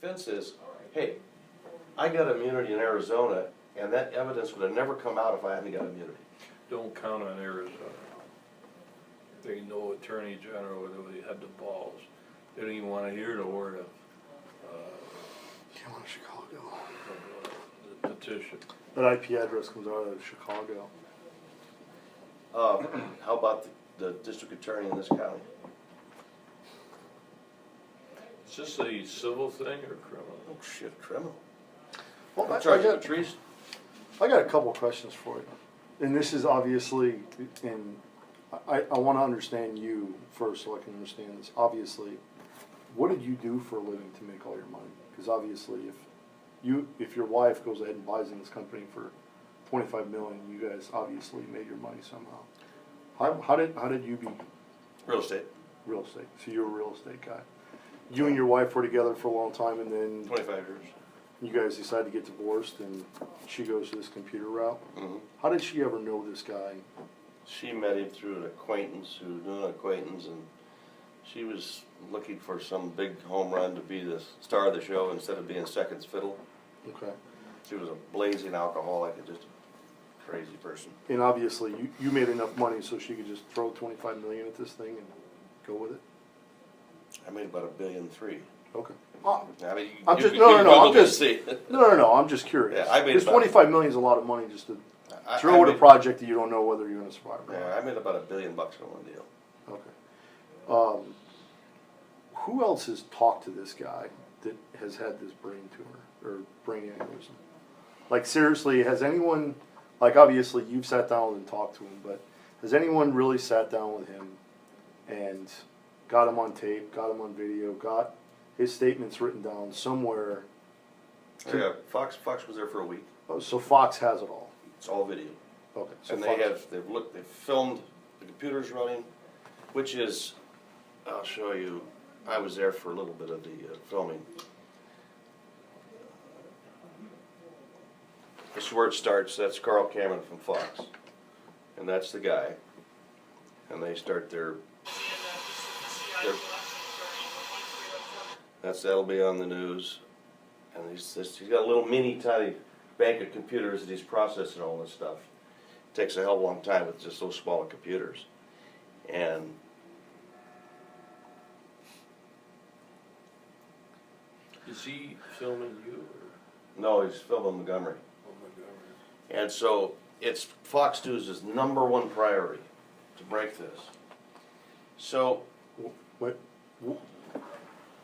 defense is, hey, I got immunity in Arizona, and that evidence would have never come out if I hadn't got immunity. Don't count on Arizona. They know Attorney General, they had the balls. They don't even want to hear the word of Come on, Chicago. the petition. That IP address comes out of Chicago. How about the district attorney in this county? Is this a civil thing or criminal? Oh shit, criminal. Well, I'm charged with treason. I got a couple of questions for you. And this is obviously, and I want to understand you first so I can understand this. Obviously, what did you do for a living to make all your money? Because obviously, if your wife goes ahead and buys in this company for $25 million, you guys obviously made your money somehow. How did you be Real estate. real estate? So you're a real estate guy. You and your wife were together for a long time, and then 25 years. you guys decide to get divorced, and she goes to this computer route. Mm-hmm. How did she ever know this guy? She met him through an acquaintance who knew an acquaintance, and she was looking for some big home run to be the star of the show instead of being second fiddle. Okay. She was a blazing alcoholic and just a crazy person. And obviously, you made enough money so she could just throw $25 million at this thing and go with it. I made about $1.3 billion. Okay. I mean, I'm you just could- no, you no, could no. I'm Google just this, see. no. I'm just curious. Yeah, I made because about- $25 million is a lot of money just to I throw at a made- project that you don't know whether you're going to survive. Or Yeah, I made about $1 billion on one deal. not. Okay. Who else has talked to this guy that has had this brain tumor or brain aneurysm? Like seriously, has anyone? Like obviously, you've sat down and talked to him, but has anyone really sat down with him and got him on tape, got him on video, got his statements written down somewhere? Yeah, Fox was there for a week. Oh, so Fox has it all. It's all video. Okay. So And Fox, they've filmed, the computer's running, which is, I'll show you, I was there for a little bit of the filming. This is where it starts. That's Carl Cameron from Fox. And that's the guy. And they start their that'll be on the news. And he's got a little mini tiny bank of computers that he's processing all this stuff. It takes a hell of a long time with just those small computers. And Is he filming you or no, he's filming Montgomery. Montgomery? And so it's Fox News' #1 priority to break this. So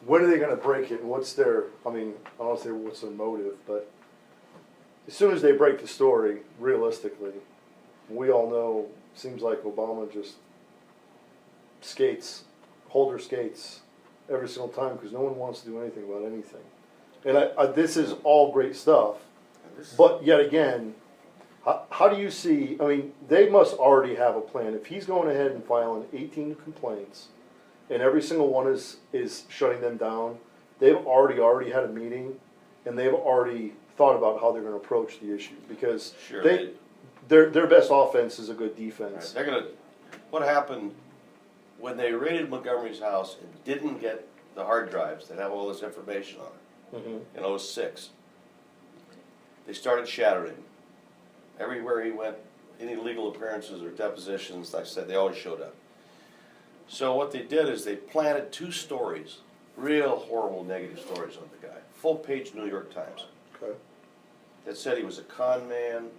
when are they going to break it? And what's their? I mean, I don't want to say what's their motive, but as soon as they break the story, realistically, we all know. Seems like Obama just Holder skates every single time because no one wants to do anything about anything. And this is all great stuff, but yet again, how do you see? I mean, they must already have a plan. If he's going ahead and filing 18 complaints, and every single one is shutting them down, they've already had a meeting, and they've already thought about how they're going to approach the issue because sure, their best offense is a good defense. they're gonna. What happened when they raided Montgomery's house and didn't get the hard drives that have all this information on it in '06? They started shattering him. Everywhere he went, any legal appearances or depositions, like I said, they always showed up. So what they did is they planted 2 stories, real horrible negative stories on the guy, full-page New York Times, Okay. that said he was a con man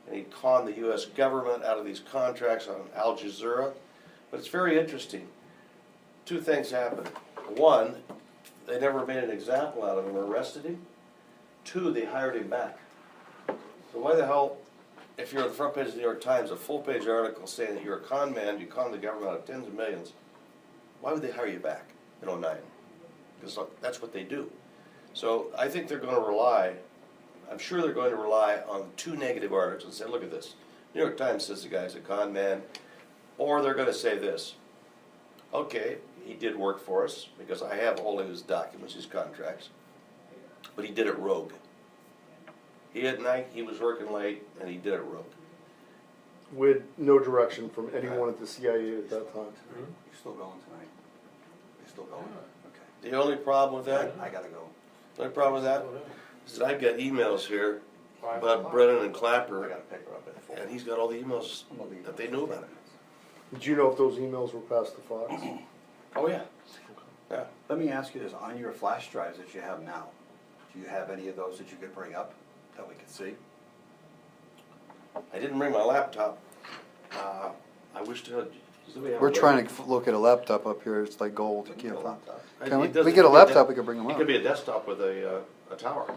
and he conned the U.S. government out of these contracts on Al Jazeera. But it's very interesting. 2 things happened. 1, they never made an example out of him or arrested him. 2, they hired him back. So why the hell, if you're on the front page of the New York Times, a full-page article saying that you're a con man, you con the government out of tens of millions, why would they hire you back in '09? Because that's what they do. So I think they're going to rely, I'm sure they're going to rely on 2 negative articles and say, look at this. New York Times says the guy's a con man. Or they're going to say this, okay, he did work for us because I have all of his documents, his contracts, but he did it rogue. At night, he was working late, and he did it rogue. With no direction from anyone at the CIA at that time. You're still going tonight? You're still going? Okay. The only problem with that, I gotta go. No problem with that? So I've got emails here about Brennan and Clapper, and he's got all the emails that they knew about it. Did you know if those emails were passed to Fox? Oh, yeah. Yeah. Let me ask you this, on your flash drives that you have now, do you have any of those that you could bring up that we could see? I didn't bring my laptop. I wish to. We're trying to look at a laptop up here, it's like gold, you can't find. Laptop. Can we? It doesn't- We get a laptop, we can bring them It up. could be a desktop with a tower.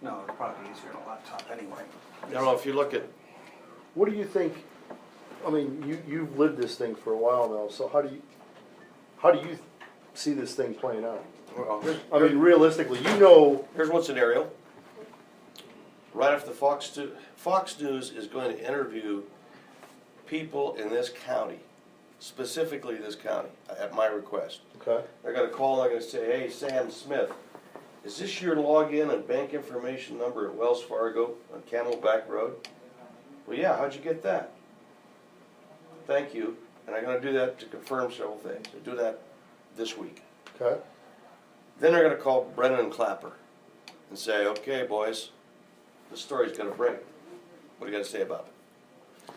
No, it'd probably be easier on a laptop anyway. I don't know if you look at, What do you think, I mean, you've lived this thing for a while now, so how do you see this thing playing out? well, I mean, realistically, you know, here's one scenario. Right after Fox News is going to interview people in this county, specifically this county, at my request. okay, They're gonna call and they're gonna say, hey, Sam Smith, is this your login and bank information number at Wells Fargo on Camelback Road? Well, yeah, how'd you get that? Thank you, and I'm gonna do that to confirm several things. I do that this week. okay, Then they're gonna call Brennan and Clapper and say, okay, boys, the story's gonna break. What do you gotta say about it?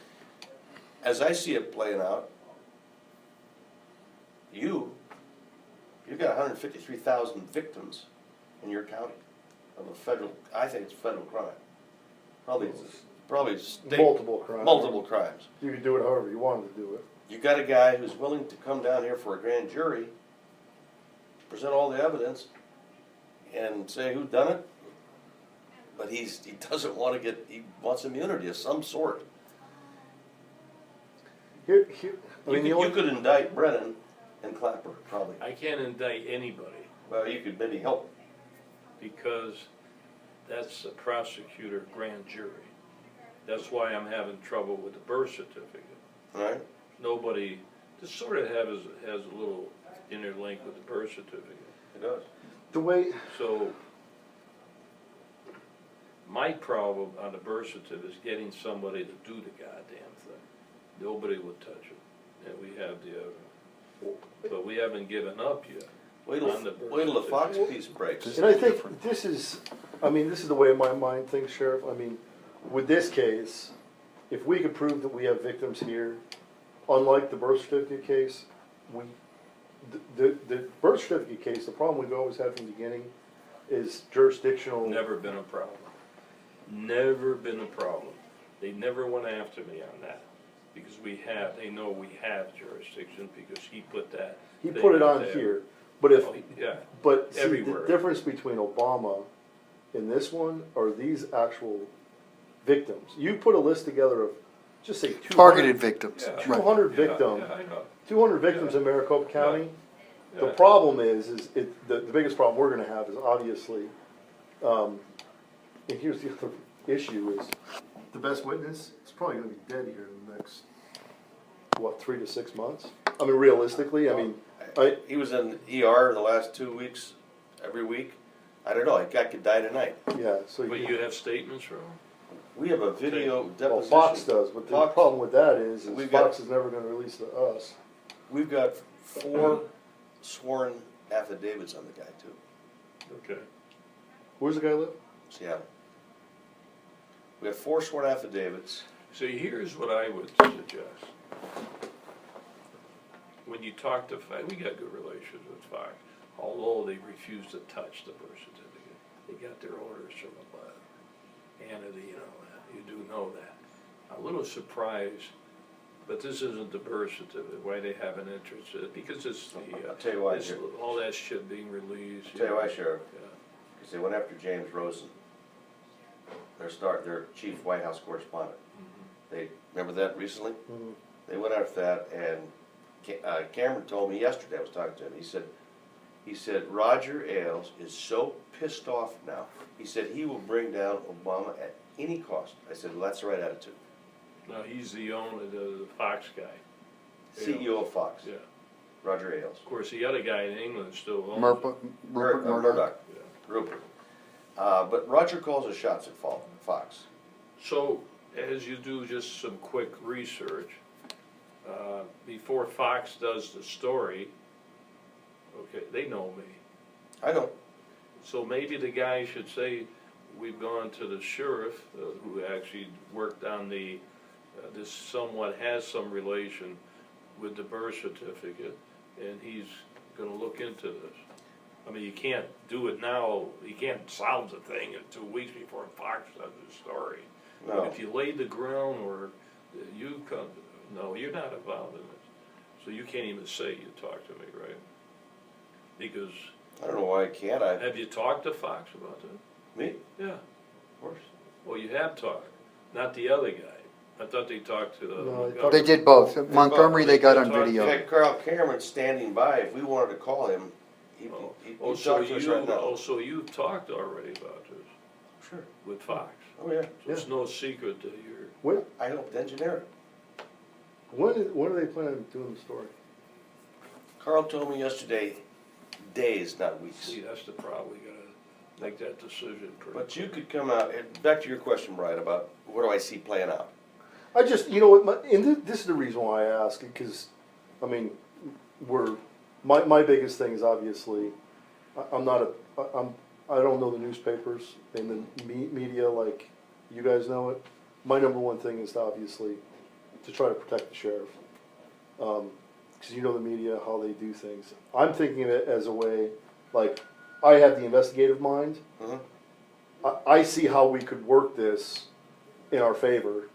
As I see it playing out, you've got 153,000 victims in your county of a federal, I think it's federal crime. Probably state. multiple crimes. Multiple crimes. You could do it however you wanted to do it. You got a guy who's willing to come down here for a grand jury, present all the evidence, and say who done it, but he doesn't want to he wants immunity of some sort. Here, I mean, You could indict Brennan and Clapper, probably. I can't indict anybody Well, you could maybe help. because that's a prosecutor grand jury. That's why I'm having trouble with the birth certificate. Right? Nobody, this sort of has a little interlink with the birth certificate. It does. the way, So, my problem on the birth certificate is getting somebody to do the goddamn thing. Nobody would touch it, and we have the evidence. But we haven't given up yet. Wait On the till birth the Fox certificate. piece breaks. and I think this is the way my mind thinks, Sheriff. I mean, with this case, if we could prove that we have victims here, unlike the birth certificate case, the birth certificate case, the problem we've always had from the beginning is jurisdictional. Never been a problem. Never been a problem. They never went after me on that, because they know we have jurisdiction, because he put that. He thing put it out on there. here, but if, Oh, yeah, but see, the everywhere. difference between Obama in this one are these actual victims. You put a list together of, just say 200. Targeted victims, Yeah. right. 200 Yeah, victims. yeah, I know. 200 victims in Maricopa County. The Yeah. problem is the biggest problem we're gonna have is obviously, and here's the other issue is, the best witness is probably gonna be dead here in the next, 3 to 6 months? I mean, realistically, I mean, He was in ER the last 2 weeks, every week. I don't know, a guy could die tonight. yeah, so. But you have statements from him? We have a video deposition. Well, Fox does, but the Fox- problem with that is We've got- Fox is never gonna release to us. We've got 4 sworn affidavits on the guy too, Okay. Where's the guy live? Seattle. We have 4 sworn affidavits. So here's what I would suggest. When you talk to Fox, we got good relations with Fox, although they refuse to touch the birth certificate. They got their orders from above. Hannity, you do know that. I'm a little surprised, but this isn't the birth certificate, why they have an interest in it, because it's the, I'll tell you why, it's Sheriff. all that shit being released. I'll tell you why, Sheriff. Yeah. Because they went after James Rosen, their chief White House correspondent. They, remember that recently? Mm-hmm. They went after that, and Cameron told me yesterday, I was talking to him, he said Roger Ailes is so pissed off now. He said he will bring down Obama at any cost. I said, well, that's the right attitude. No, he's the owner, the Fox guy. CEO of Fox, Yeah. Roger Ailes. Of course, the other guy in England still owns it. Rupert Murdoch. Murdoch. Yeah. Rupert. But Roger calls the shots at Fox. So, as you do just some quick research, before Fox does the story, okay, they know me. I know. So maybe the guy should say, we've gone to the sheriff, who actually worked on the, this somewhat has some relation with the birth certificate, and he's gonna look into this. I mean, you can't do it now, you can't solve the thing in 2 weeks before Fox does the story. No. But if you laid the groundwork, you come, no, you're not involved in this. So you can't even say you talked to me, right? Because, I don't know why I can't, have you talked to Fox about that? me, Yeah. of course. Well, you have talked, not the other guy. I thought they talked to the. No, they They did both. Montgomery, they got on talked- video. We had Carl Cameron standing by, if we wanted to call him, he'd Oh, talk to us right now. so you've talked already about this Sure. with Fox? Oh, yeah. So it's no secret that you're, When, I helped engineer it. when are they planning on doing the story? Carl told me yesterday, days, not weeks. see, that's the problem, we gotta make that decision pretty. But you could come out, and back to your question, Brian, about what do I see playing out? I just, you know what, and this is the reason why I ask it, because, I mean, my biggest thing is obviously, I don't know the newspapers and the media like you guys know it. My number one thing is obviously to try to protect the sheriff. Because you know the media, how they do things. I'm thinking of it as a way, like, I have the investigative mind. Mhm. I see how we could work this in our favor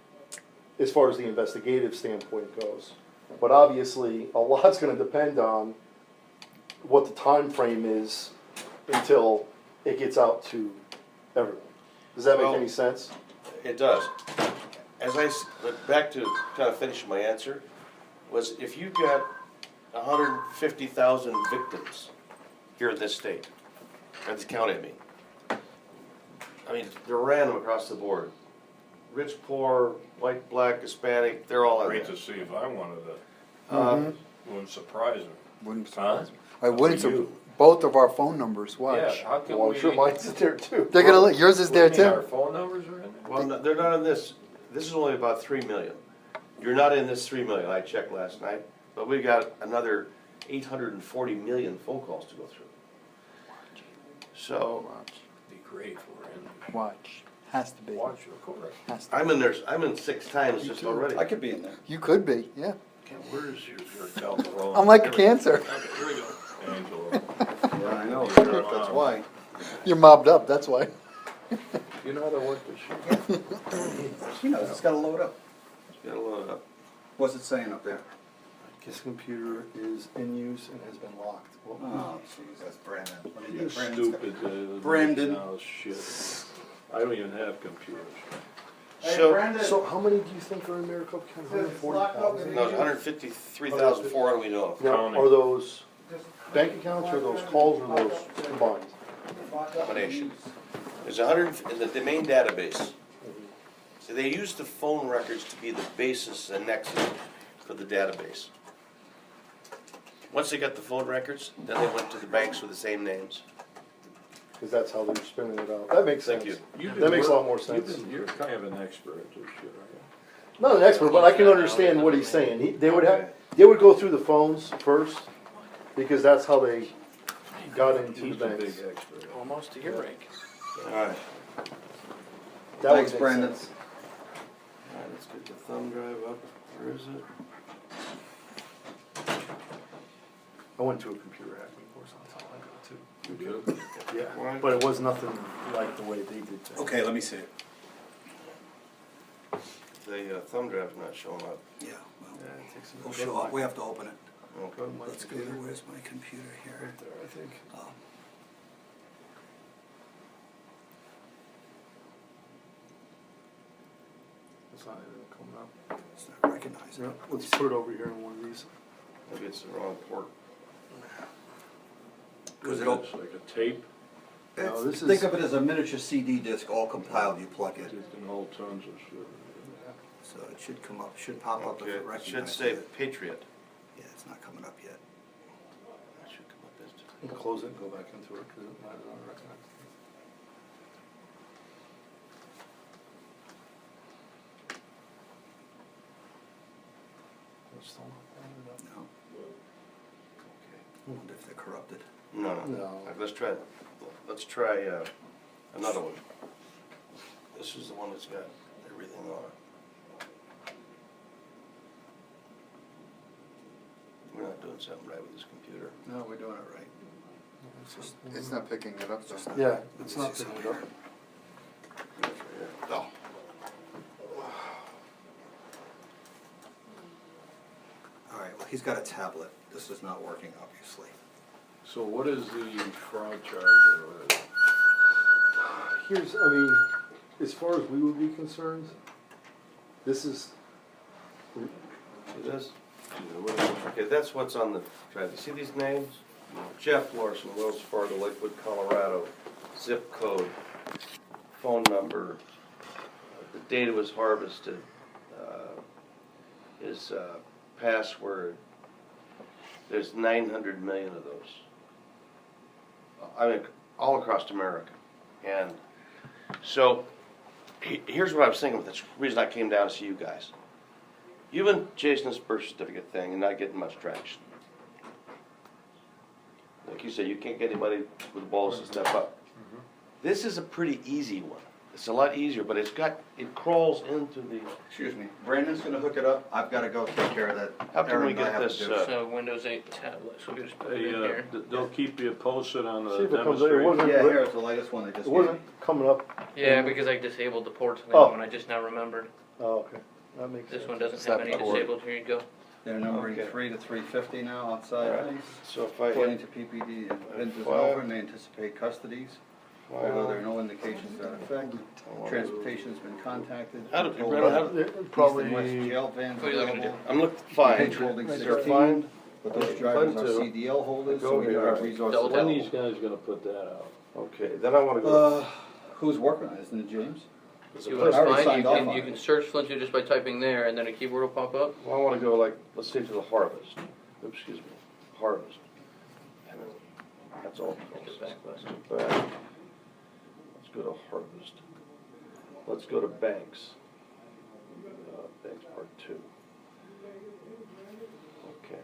as far as the investigative standpoint goes. But obviously, a lot's gonna depend on what the time frame is until it gets out to everyone. Does that make Well- any sense? It does. But back to kind of finish my answer, was if you got 150,000 victims here in this state, or this county, I mean, they're random across the board. Rich, poor, white, black, Hispanic, they're all in Great there. to see if I wanted to, Uh, wouldn't surprise me. Wouldn't Huh? surprise me. I wouldn't, For you. both of our phone numbers, watch. Yeah, how come Well, we? I'm sure mine's there too. They're gonna, yours is there What do you mean, too. our phone numbers are in there? Well, no, they're not in this. This is only about 3 million. You're not in this 3 million, I checked last night, but we got another 840 million phone calls to go through. So, Watch, Be great for it. watch, has to be, Watch, of course. has to. I'm in there, I'm in 6 times just already. I could be in there. You could be, yeah. Okay, where is your telephone? I'm like a Here we go. cancer. Okay, here we go. Angela. Yeah, I know, You're that's on. why. You're mobbed up, that's why. You know how to work this shit? She knows, it's gotta load up. Gotta load up. What's it saying up there? His computer is in use and has been locked. Well, Oh, jeez, that's Brandon. Let me You get Brandon's stupid. Brandon. Oh, shit. I don't even have computers. So how many do you think are in Maricopa County? 140,000? No, it's 153,400 we know of. Now, Counting. are those bank accounts or those calls or those combined? Combination. There's 100 in the main database. So they use the phone records to be the basis and nexus for the database. Once they got the phone records, then they went to the banks with the same names. Because that's how they're spinning it out. That makes sense. Thank you. You've been That makes a lot work- more sense. You're kind of an expert at this shit, aren't Not an expert, but I can understand what he's saying. They would go through the phones first, because that's how they got you? into He's the a big banks. expert. Almost to your rank. Alright, That would Thanks, make Brandon. sense. alright, let's get the thumb drive up. Where is it? I went to a computer hacking course, that's how I got to. You do? Yeah, but it was nothing like the way they did things. Okay, let me see it. The thumb drive's not showing up. Yeah, well, Yeah, it takes we'll show up, we have to open it. Okay. Let's go, where's my computer here? Right there, I think. It's not even coming up. It's not recognizing Yeah, it. let's put it over here in one of these. Maybe it's the wrong port. Because It's it'll, like a tape, No, this think is- of it as a miniature CD disc, all compiled, you plug it it. can hold tons of shit. So it should come up, should pop up if Okay, it it should recognizes say it. Patriot. Yeah, it's not coming up yet. It should come up this time. You can close it and go back into it, because it might not recognize it. It's still not pulling it up. No, I wonder if they're corrupted. No, no. No. Alright, let's try it. let's try, another one. This is the one that's got everything on it. We're not doing something right with this computer. No, we're doing it right. It's not picking it up, just. Yeah, it's not picking it up. No. All right, well, he's got a tablet. This is not working, obviously. So what is the fraud charge or whatever? Here's, I mean, as far as we would be concerned, this is, See this? Okay, that's what's on the drive. You see these names? Jeff Larson, Wells Fargo, Lakewood, Colorado, zip code, phone number, the date it was harvested, his password. There's 900 million of those. I mean, all across America. And so, here's what I was thinking, that's the reason I came down to see you guys. You've been chasing this birth certificate thing and not getting much traction. Like you said, you can't get anybody with the balls to step up. This is a pretty easy one. It's a lot easier, but it crawls into the. Excuse me, Brandon's gonna hook it up. I've gotta go take care of that. How can we errand I get have to this, do. So Windows 8 tablet, so we just put it in here. They'll keep you posted on the see if it comes, it demonstration. wasn't, Yeah, it here's the latest one they just gave me. wasn't coming up. Yeah, because I disabled the ports on that Oh. one, I just now remembered. Oh, okay, that makes sense. This one doesn't Stop have any port. disabled, here you go. They're numbering Okay. 3 to 350 now outside Alright. these. So if I According hit to PPD, event is File. over and they anticipate custodies, although there are no indications to that effect. Transportation's been contacted. How do- Told Brandon, how about do- East and West Probably, jail vans What are you looking available. I'm looking fine. Page holding Is there 16, fine? but those Okay, drivers fine are too. CDL holders, Go so we do here. have resources Double When available. these guys gonna put that out? Okay, then I wanna go. Who's working on it? Isn't it James? There's See a what place- I already it's fine, signed off on you it. can search Flint just by typing there, and then a keyboard will pop up. Well, I wanna go like, let's say to the harvest. Oops, excuse me, harvest. And then, that's all. Take it back, Let's go back. Let's go to harvest. Let's go to banks. Banks part 2. Okay.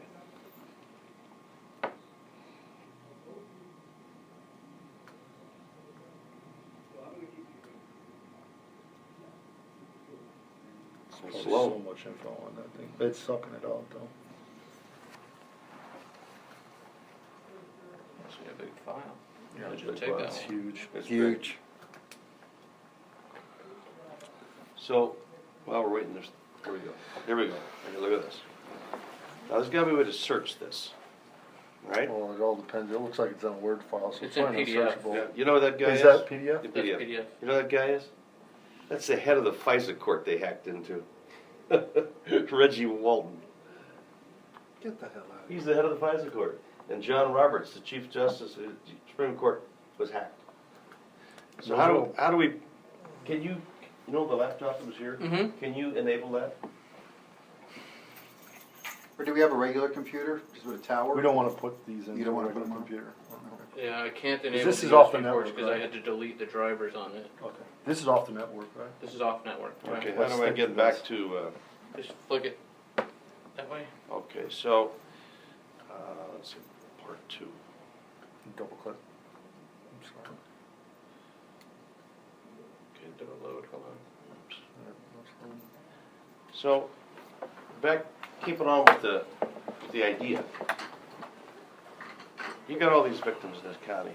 there's Slow. so much info on that thing. It's sucking it out though. It's a big file. Yeah, It'll just big take file. that It's one. huge. It's Huge. So, while we're waiting, here we go. Here we go. Okay, look at this. Now, there's gotta be a way to search this, right? Well, it all depends, it looks like it's on a Word file, so It's it's in probably PDF. unsearchable. Yeah. You know what that guy is? Is that PDF? The That's PDF. PDF. You know what that guy is? That's the head of the FISA court they hacked into. Reggie Walton. Get the hell out of here. He's the head of the FISA court. And John Roberts, the Chief Justice of the Supreme Court, was hacked. So how do we, can you know the laptop that was here? Mm-hmm. Can you enable that? Or do we have a regular computer, just with a tower? We don't wanna put these in You the don't wanna regular put 'em on? computer. Yeah, I can't enable this the is off the USB ports network, because I right? had to delete the drivers on it. Okay, this is off the network, right? This is off network. Yeah. Okay, how Let's do I stick get to back this. to, Just flick it that way. okay, so, let's see, part 2. Double click. I'm sorry. Okay, Do a load, hold on. oops. Yeah, that's So, back, keeping on with the idea. You got all these victims in this county,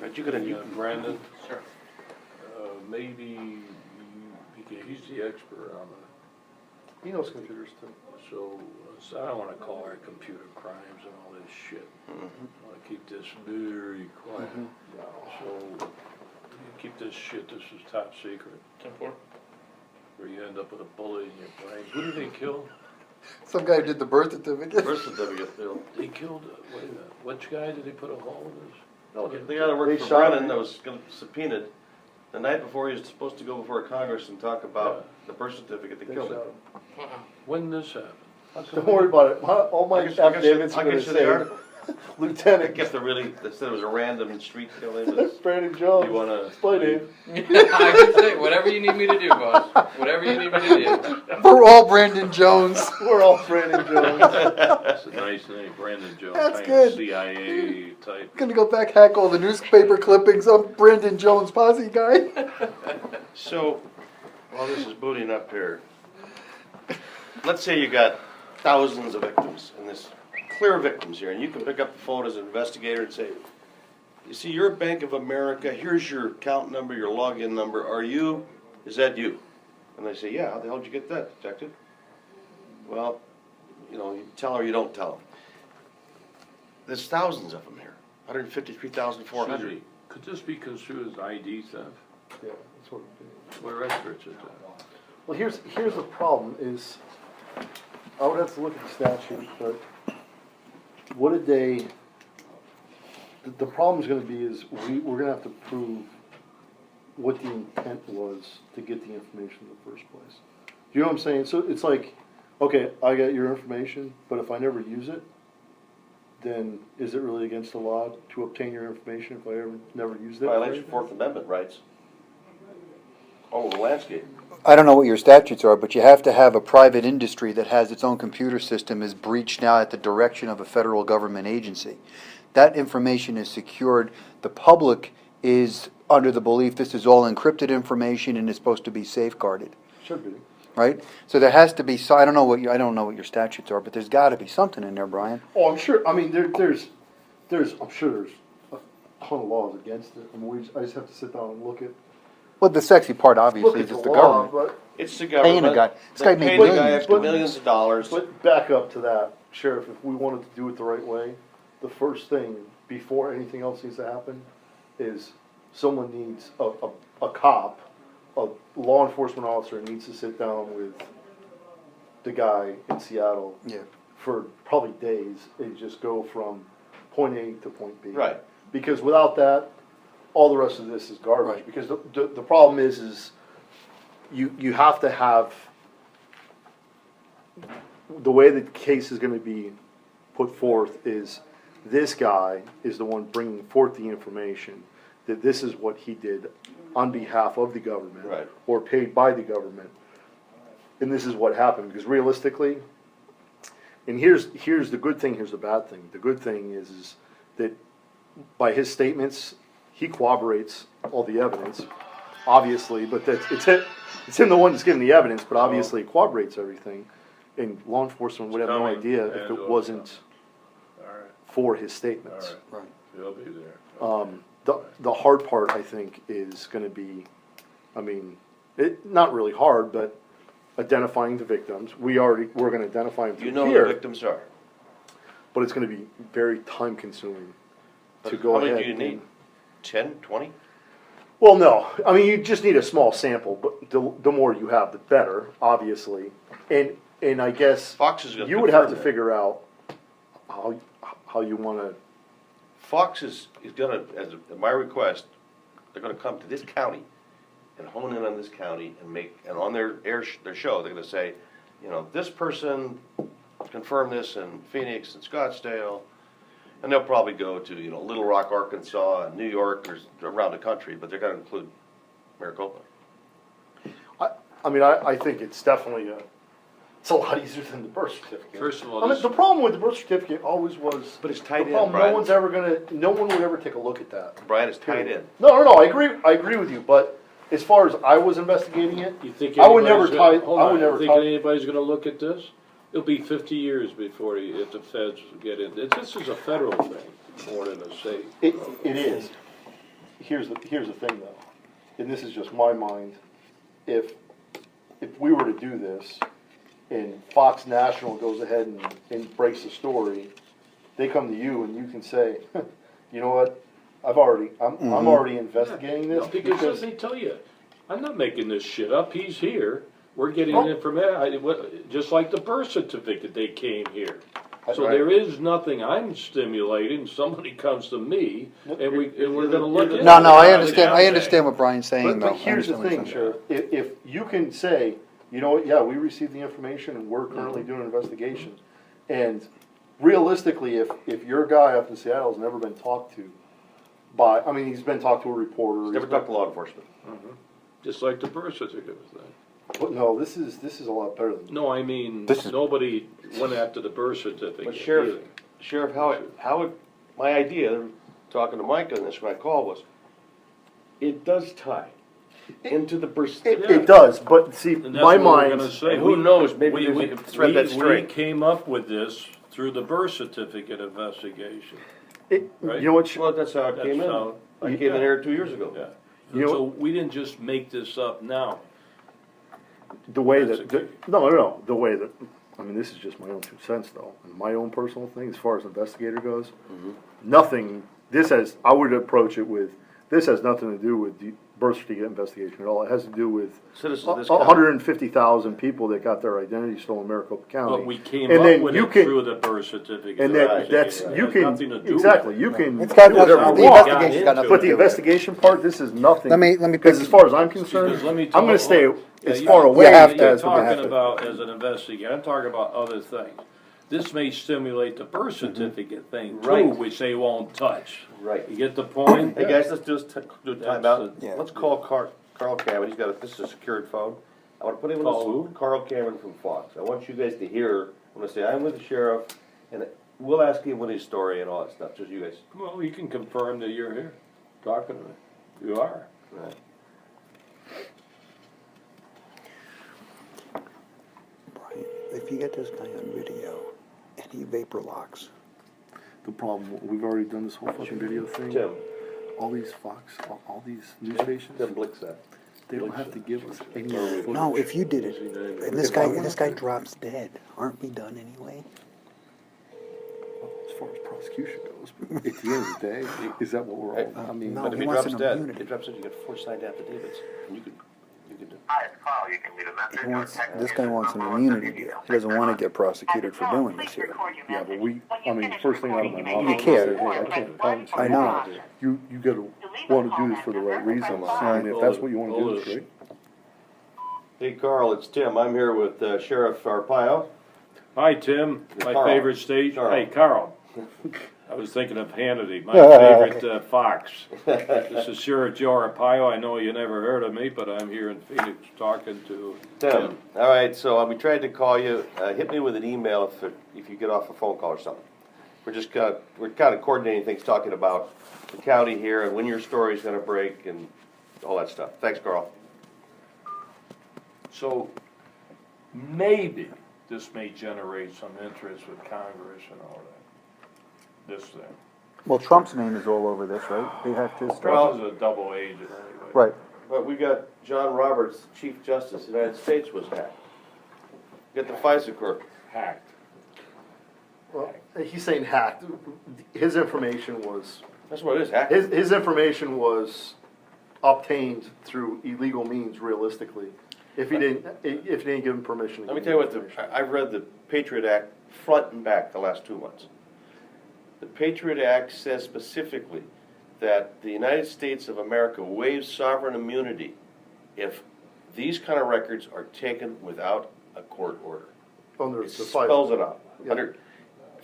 right? You can Brandon, Sure. maybe he's the expert on it. He knows computers too. So I don't wanna call it computer crimes and all this shit. I wanna keep this very quiet. So, you keep this shit, this is top secret, 10-4. or you end up with a bullet in your brain. Who did they kill? Some guy who did the birth certificate. birth certificate, Bill. They killed, wait a minute, which guy did they put a hole in his? No, the guy that worked They for shot Brennan him. that was subpoenaed, the night before he was supposed to go before Congress and talk about the birth certificate, they They killed shot him. him. Uh-uh. When this happened? Don't worry about it. All my I can show- affidavits I are can gonna show the say, article. I Lieutenant guess they said it was a random street killing. But Brandon Jones. You wanna Explain it. I can say whatever you need me to do, boss. Whatever you need me to do. We're all Brandon Jones. We're all Brandon Jones. That's a nice name, Brandon Jones. That's kind good. of CIA type. Gonna go back, hack all the newspaper clippings. I'm Brandon Jones, posse guy. So, while this is booting up here, let's say you got thousands of victims, and this clear victims here, and you can pick up the phone as an investigator and say, you see, you're a Bank of America, here's your account number, your login number, is that you? And they say, yeah, how the hell did you get that, detective? Well, you tell her, you don't tell them. There's thousands of them here, 153,400. Excuse me, could this be construed as ID theft? Yeah, that's what it is. We're experts at that. Well, here's the problem is, I would have to look at the statute, but what did they, the problem's gonna be is, we're gonna have to prove what the intent was to get the information in the first place. Do you know what I'm saying? So it's like, okay, I got your information, but if I never use it, then is it really against the law to obtain your information if I never used it? Violation of Fourth Amendment rights. All over the landscape. I don't know what your statutes are, but you have to have a private industry that has its own computer system is breached now at the direction of a federal government agency. That information is secured. The public is under the belief this is all encrypted information and is supposed to be safeguarded, Should be. right? So there has to be. So I don't know what your statutes are, but there's got to be something in there, Brian. Oh, I'm sure, I mean, there's, I'm sure there's a ton of laws against it. I mean, I just have to sit down and look at The sexy part, look obviously, at is the it's the law, government. but, It's the government. Paying a guy. This They guy pay made the guy millions. after millions of dollars. but back up to that, Sheriff, if we wanted to do it the right way, the first thing, before anything else needs to happen, is someone needs, a cop, a law enforcement officer needs to sit down with the guy in Seattle Yeah. for probably days and just go from point A to point B. Right. Because without that, all the rest of this is garbage. Right. Because the problem is you have to have, the way the case is gonna be put forth is, this guy is the one bringing forth the information, that this is what he did on behalf of the government. Right. Or paid by the government. And this is what happened, because realistically, and here's the good thing, here's the bad thing. The good thing is that by his statements, he corroborates all the evidence, obviously, but it's him the one that's giving the evidence, but obviously he corroborates everything. And law enforcement would have no Coming, idea if it Angela. wasn't All right, for his all statements. right. He'll be there. The hard part, I think, is gonna be, I mean, not really hard, but identifying the victims. We're gonna identify them You through know who here, the victims are. but it's gonna be very time consuming to But go how ahead. many do you and- need? 10, 20? Well, no, I mean, you just need a small sample, but the more you have, the better, obviously. And I guess Fox is gonna you would have to confirm that. figure out how you wanna, Fox is gonna, at my request, they're gonna come to this county and hone in on this county and on their show, they're gonna say, this person confirmed this in Phoenix and Scottsdale, and they'll probably go to, Little Rock, Arkansas, and New York, or around the country, but they're gonna include Maricopa. I mean, I think it's definitely it's a lot easier than the birth certificate. First of all, I mean, this- the problem with the birth certificate always was, But it's the tied in, problem, Brian. no one would ever take a look at that. Brian, it's tied in. No, I agree with you, but as far as I was investigating it, You think I would never anybody's gonna- tie- hold I on, would never you think tie- anybody's gonna look at this? It'll be 50 years before if the feds get in. This is a federal thing more than a state. it is. Here's the thing though, and this is just my mind, if we were to do this, and Fox National goes ahead and breaks the story, they come to you and you can say, you know what, I'm already investigating this Because because, let me tell you, I'm not making this shit up. He's here. We're getting Oh. information, just like the birth certificate, they came here. That's So right. there is nothing I'm stimulating. Somebody comes to me and we're gonna look at it. No, I understand what Brian's saying, though. but here's the I understand thing, what you're saying. Sheriff, if you can say, you know what, yeah, we received the information and we're currently doing an investigation, and realistically, if your guy up in Seattle's never been talked to by, I mean, he's been talked to a reporter. He's never talked to law enforcement. Just like the birth certificate thing. But no, this is a lot better than. No, I mean, This is- nobody went after the birth certificate. But Sheriff, either. Sheriff, my idea, talking to Mike on this when I called was, it does tie into the birth certificate. It does, but see, And that's my what we're mind. gonna say. And who knows, maybe We we can thread that we string. came up with this through the birth certificate investigation. Right. You know what? Well, that's how it came That's in. how- I came in here 2 years ago. Yeah. You know- So we didn't just make this up now. The way That's that, okay. no, the way that, I mean, this is just my own 2 cents though, and my own personal thing, as far as investigator goes, nothing, I would approach it with, this has nothing to do with the birth certificate investigation at all, it has to do with Citizens of this county. 150,000 people that got their identity stolen in Maricopa County. But we came And up then with you it can- through the birth certificate. And Right. that's, It you has can, nothing to do with exactly, it. you can It's got do whatever nothing, the you want. investigation's got nothing But to the do with it. investigation part, this is nothing. Let me Because as far as I'm concerned, Because let me I'm gonna tell- stay Yeah, as you- far away have to. You're as we have talking to. about as an investigator, I'm talking about other things. This may stimulate the birth certificate thing too, Right. which they won't touch. Right. You get the point? Hey guys, let's do a That's timeout. Yeah. Let's call Carl Cameron, this is a secured phone. I wanna put him Call on who? Carl Cameron from Fox. I want you guys to hear, I'm gonna say, I'm with the sheriff, and we'll ask him what his story and all that stuff, just you guys. Well, you can confirm that you're here, talking to me. You are. Right. Brian, if you get this guy on video and he vapor locks, The problem, we've already done this whole fucking video thing. Tim, All these Fox, all these news stations, Tim Blixat. they don't have to give us any No, footage. no, if you did it, and this guy drops dead, aren't we done anyway? As far as prosecution goes, but at the end of the day, is that what we're all, I mean. No. But if he he wants drops an dead, immunity. he drops dead, you get 4 signed affidavits, and you could do. Hi, it's Carl. You can leave a message He or wants, text this me guy at wants an number immunity on the deal. He doesn't want to get prosecuted for doing this here. Yeah, but I mean, first thing out of my mouth. You is can't. say, hey, I can't promise you. I know. You gotta wanna do this for the right reasons, and if that's what you wanna do, it's great. Hey Carl, it's Tim, I'm here with Sheriff Arpaio. Hi, Tim, my Carl. favorite station. Carl. Hey, Carl. I was thinking of Hannity, my favorite Fox. This is Sheriff Joe Arpaio. I know you never heard of me, but I'm here in Phoenix talking to Tim, all right, so we tried to call you, hit me with an email if you get off a phone call or something. We're kind of coordinating things, talking about the county here and when your story's gonna break and all that stuff. Thanks, Carl. So maybe this may generate some interest with Congress and all that. This thing. Well, Trump's name is all over this, right? They have to. Trump is a double agent anyway. Right. But we got John Roberts, Chief Justice of the United States was hacked. Get the FISA court. Hacked. Well, he's saying hacked, his information was, That's what it is, hacked. his information was obtained through illegal means realistically, if he didn't give him permission to Let me give tell you what, information. I've read the Patriot Act front and back the last 2 months. The Patriot Act says specifically that the United States of America waives sovereign immunity if these kind of records are taken without a court order. Under It the spells FISA. it out. Yeah. Under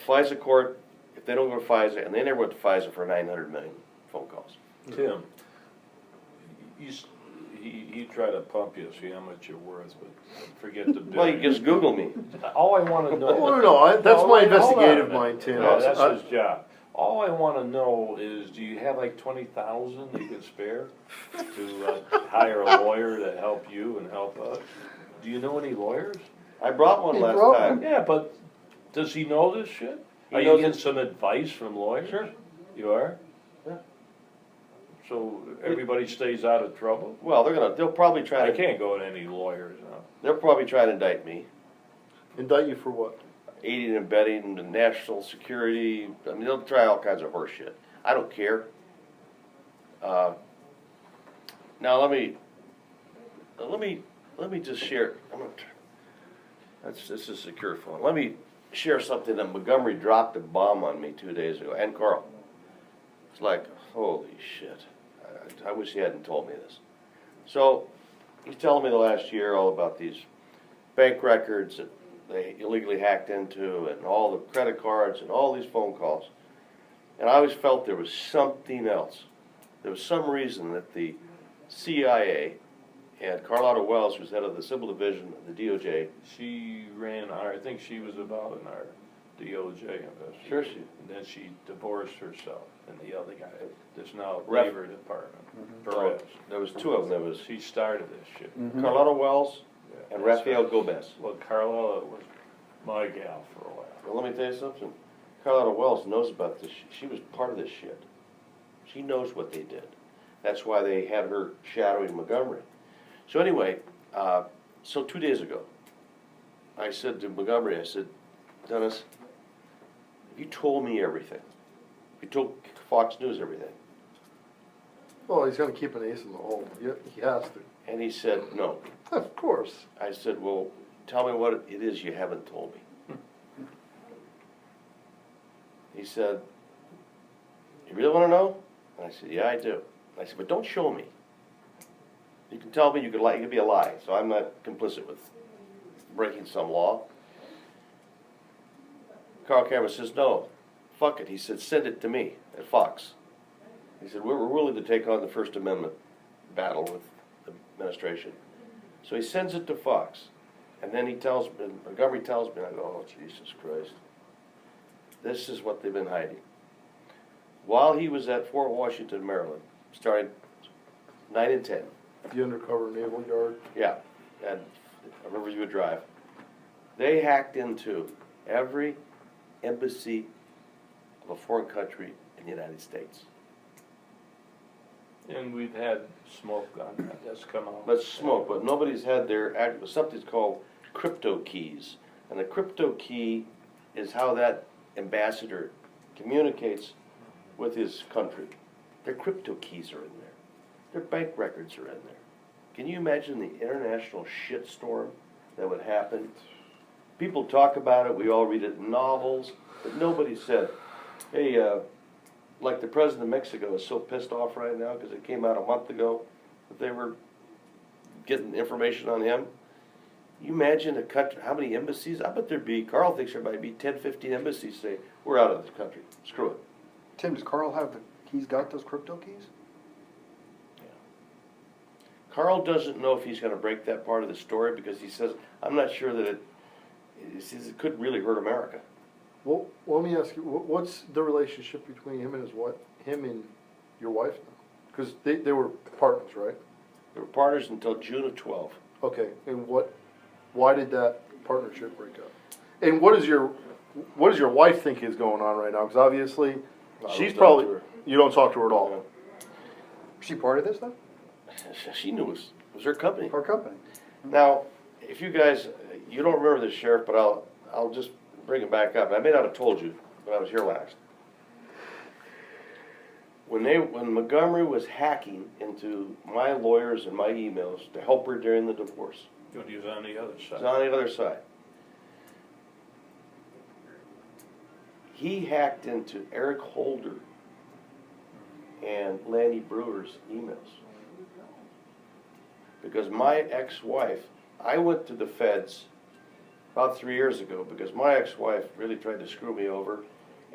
FISA court, if they don't go to FISA, and they never went to FISA for 900 million phone calls. Tim, he tried to pump you, see how much you're worth, but forget the Well, you just Google me. All I wanna know. No, that's No, my wait, hold on a investigative minute. mind, Tim. Yeah, that's his job. All I wanna know is, do you have like 20,000 you can spare to hire a lawyer to help you and help us? Do you know any lawyers? I brought one He last brought time. Yeah, but does he know this shit? He Are you knows getting it. some advice from lawyers? Sure. You are? Yeah. So everybody stays out of trouble? Well, they'll probably try I to, can't go to any lawyers now. they'll probably try to indict me. Indict you for what? Aiding and abetting the national security. I mean, they'll try all kinds of horse shit. I don't care. Now let me just share. This is a secure phone. Let me share something that Montgomery dropped a bomb on me 2 days ago, and Carl. It's like, holy shit. I wish he hadn't told me this. So he's telling me the last year all about these bank records they illegally hacked into, and all the credit cards and all these phone calls. And I always felt there was something else. There was some reason that the CIA and Carlotta Wells, who's head of the Civil Division of the DOJ. She ran our, I think she was involved in our DOJ investigation. Sure she. And then she divorced herself, and the other guy, that's now Rep- Labor Department, Oh, Perez. there was two of them. There was She started this shit. Carlotta Wells Yeah, and that's Rafael her. Gomez. Well, Carla was my gal for a while. Well, let me tell you something. Carlotta Wells knows about this. She was part of this shit. She knows what they did. That's why they had her shadowing Montgomery. So anyway, so 2 days ago, I said to Montgomery, I said, Dennis, if you told me everything, if you told Fox News everything, Well, he's gonna keep an ace in the hole. He has to. and he said, no. Of course. I said, well, tell me what it is you haven't told me. He said, you really want to know? And I said, yeah, I do. I said, but don't show me. You can tell me, you could lie, it could be a lie, so I'm not complicit with breaking some law. Carl Cameron says, no, fuck it. He said, send it to me at Fox. He said, we're willing to take on the First Amendment battle with the administration. So he sends it to Fox, and then he tells me, Montgomery tells me, and I go, oh, Jesus Christ. This is what they've been hiding. While he was at Fort Washington, Maryland, starting 9 and 10, The undercover naval yard. yeah, and Riverview Drive, they hacked into every embassy of a foreign country in the United States. And we've had smoke on that, that's come out. But smoke, but nobody's had their, something's called crypto keys. And the crypto key is how that ambassador communicates with his country. Their crypto keys are in there. Their bank records are in there. Can you imagine the international shitstorm that would happen? People talk about it, we all read it in novels, but nobody said, hey, like the president of Mexico is so pissed off right now because it came out a month ago that they were getting information on him. You imagine a country, how many embassies? I bet there'd be, Carl thinks there might be 10, 15 embassies say, we're out of this country, screw it. Tim, does Carl have he's got those crypto keys? Carl doesn't know if he's going to break that part of the story because he says, I'm not sure that it could really hurt America. Well, let me ask you, what's the relationship between him and him and your wife now? Because they were partners, right? They were partners until June of 12. Okay, and why did that partnership break up? And what does your wife think is going on right now? Because obviously, I she's don't probably, talk to her. you don't talk to her at all. Is she part of this though? She knew it was her company. Our company. Now, if you guys, you don't remember this, Sheriff, but I'll just bring it back up. I may not have told you when I was here last. When Montgomery was hacking into my lawyers and my emails to help her during the divorce, But he was on the other it's side. on the other side. He hacked into Eric Holder and Lanny Brewer's emails. Because my ex-wife, I went to the feds about 3 years ago because my ex-wife really tried to screw me over,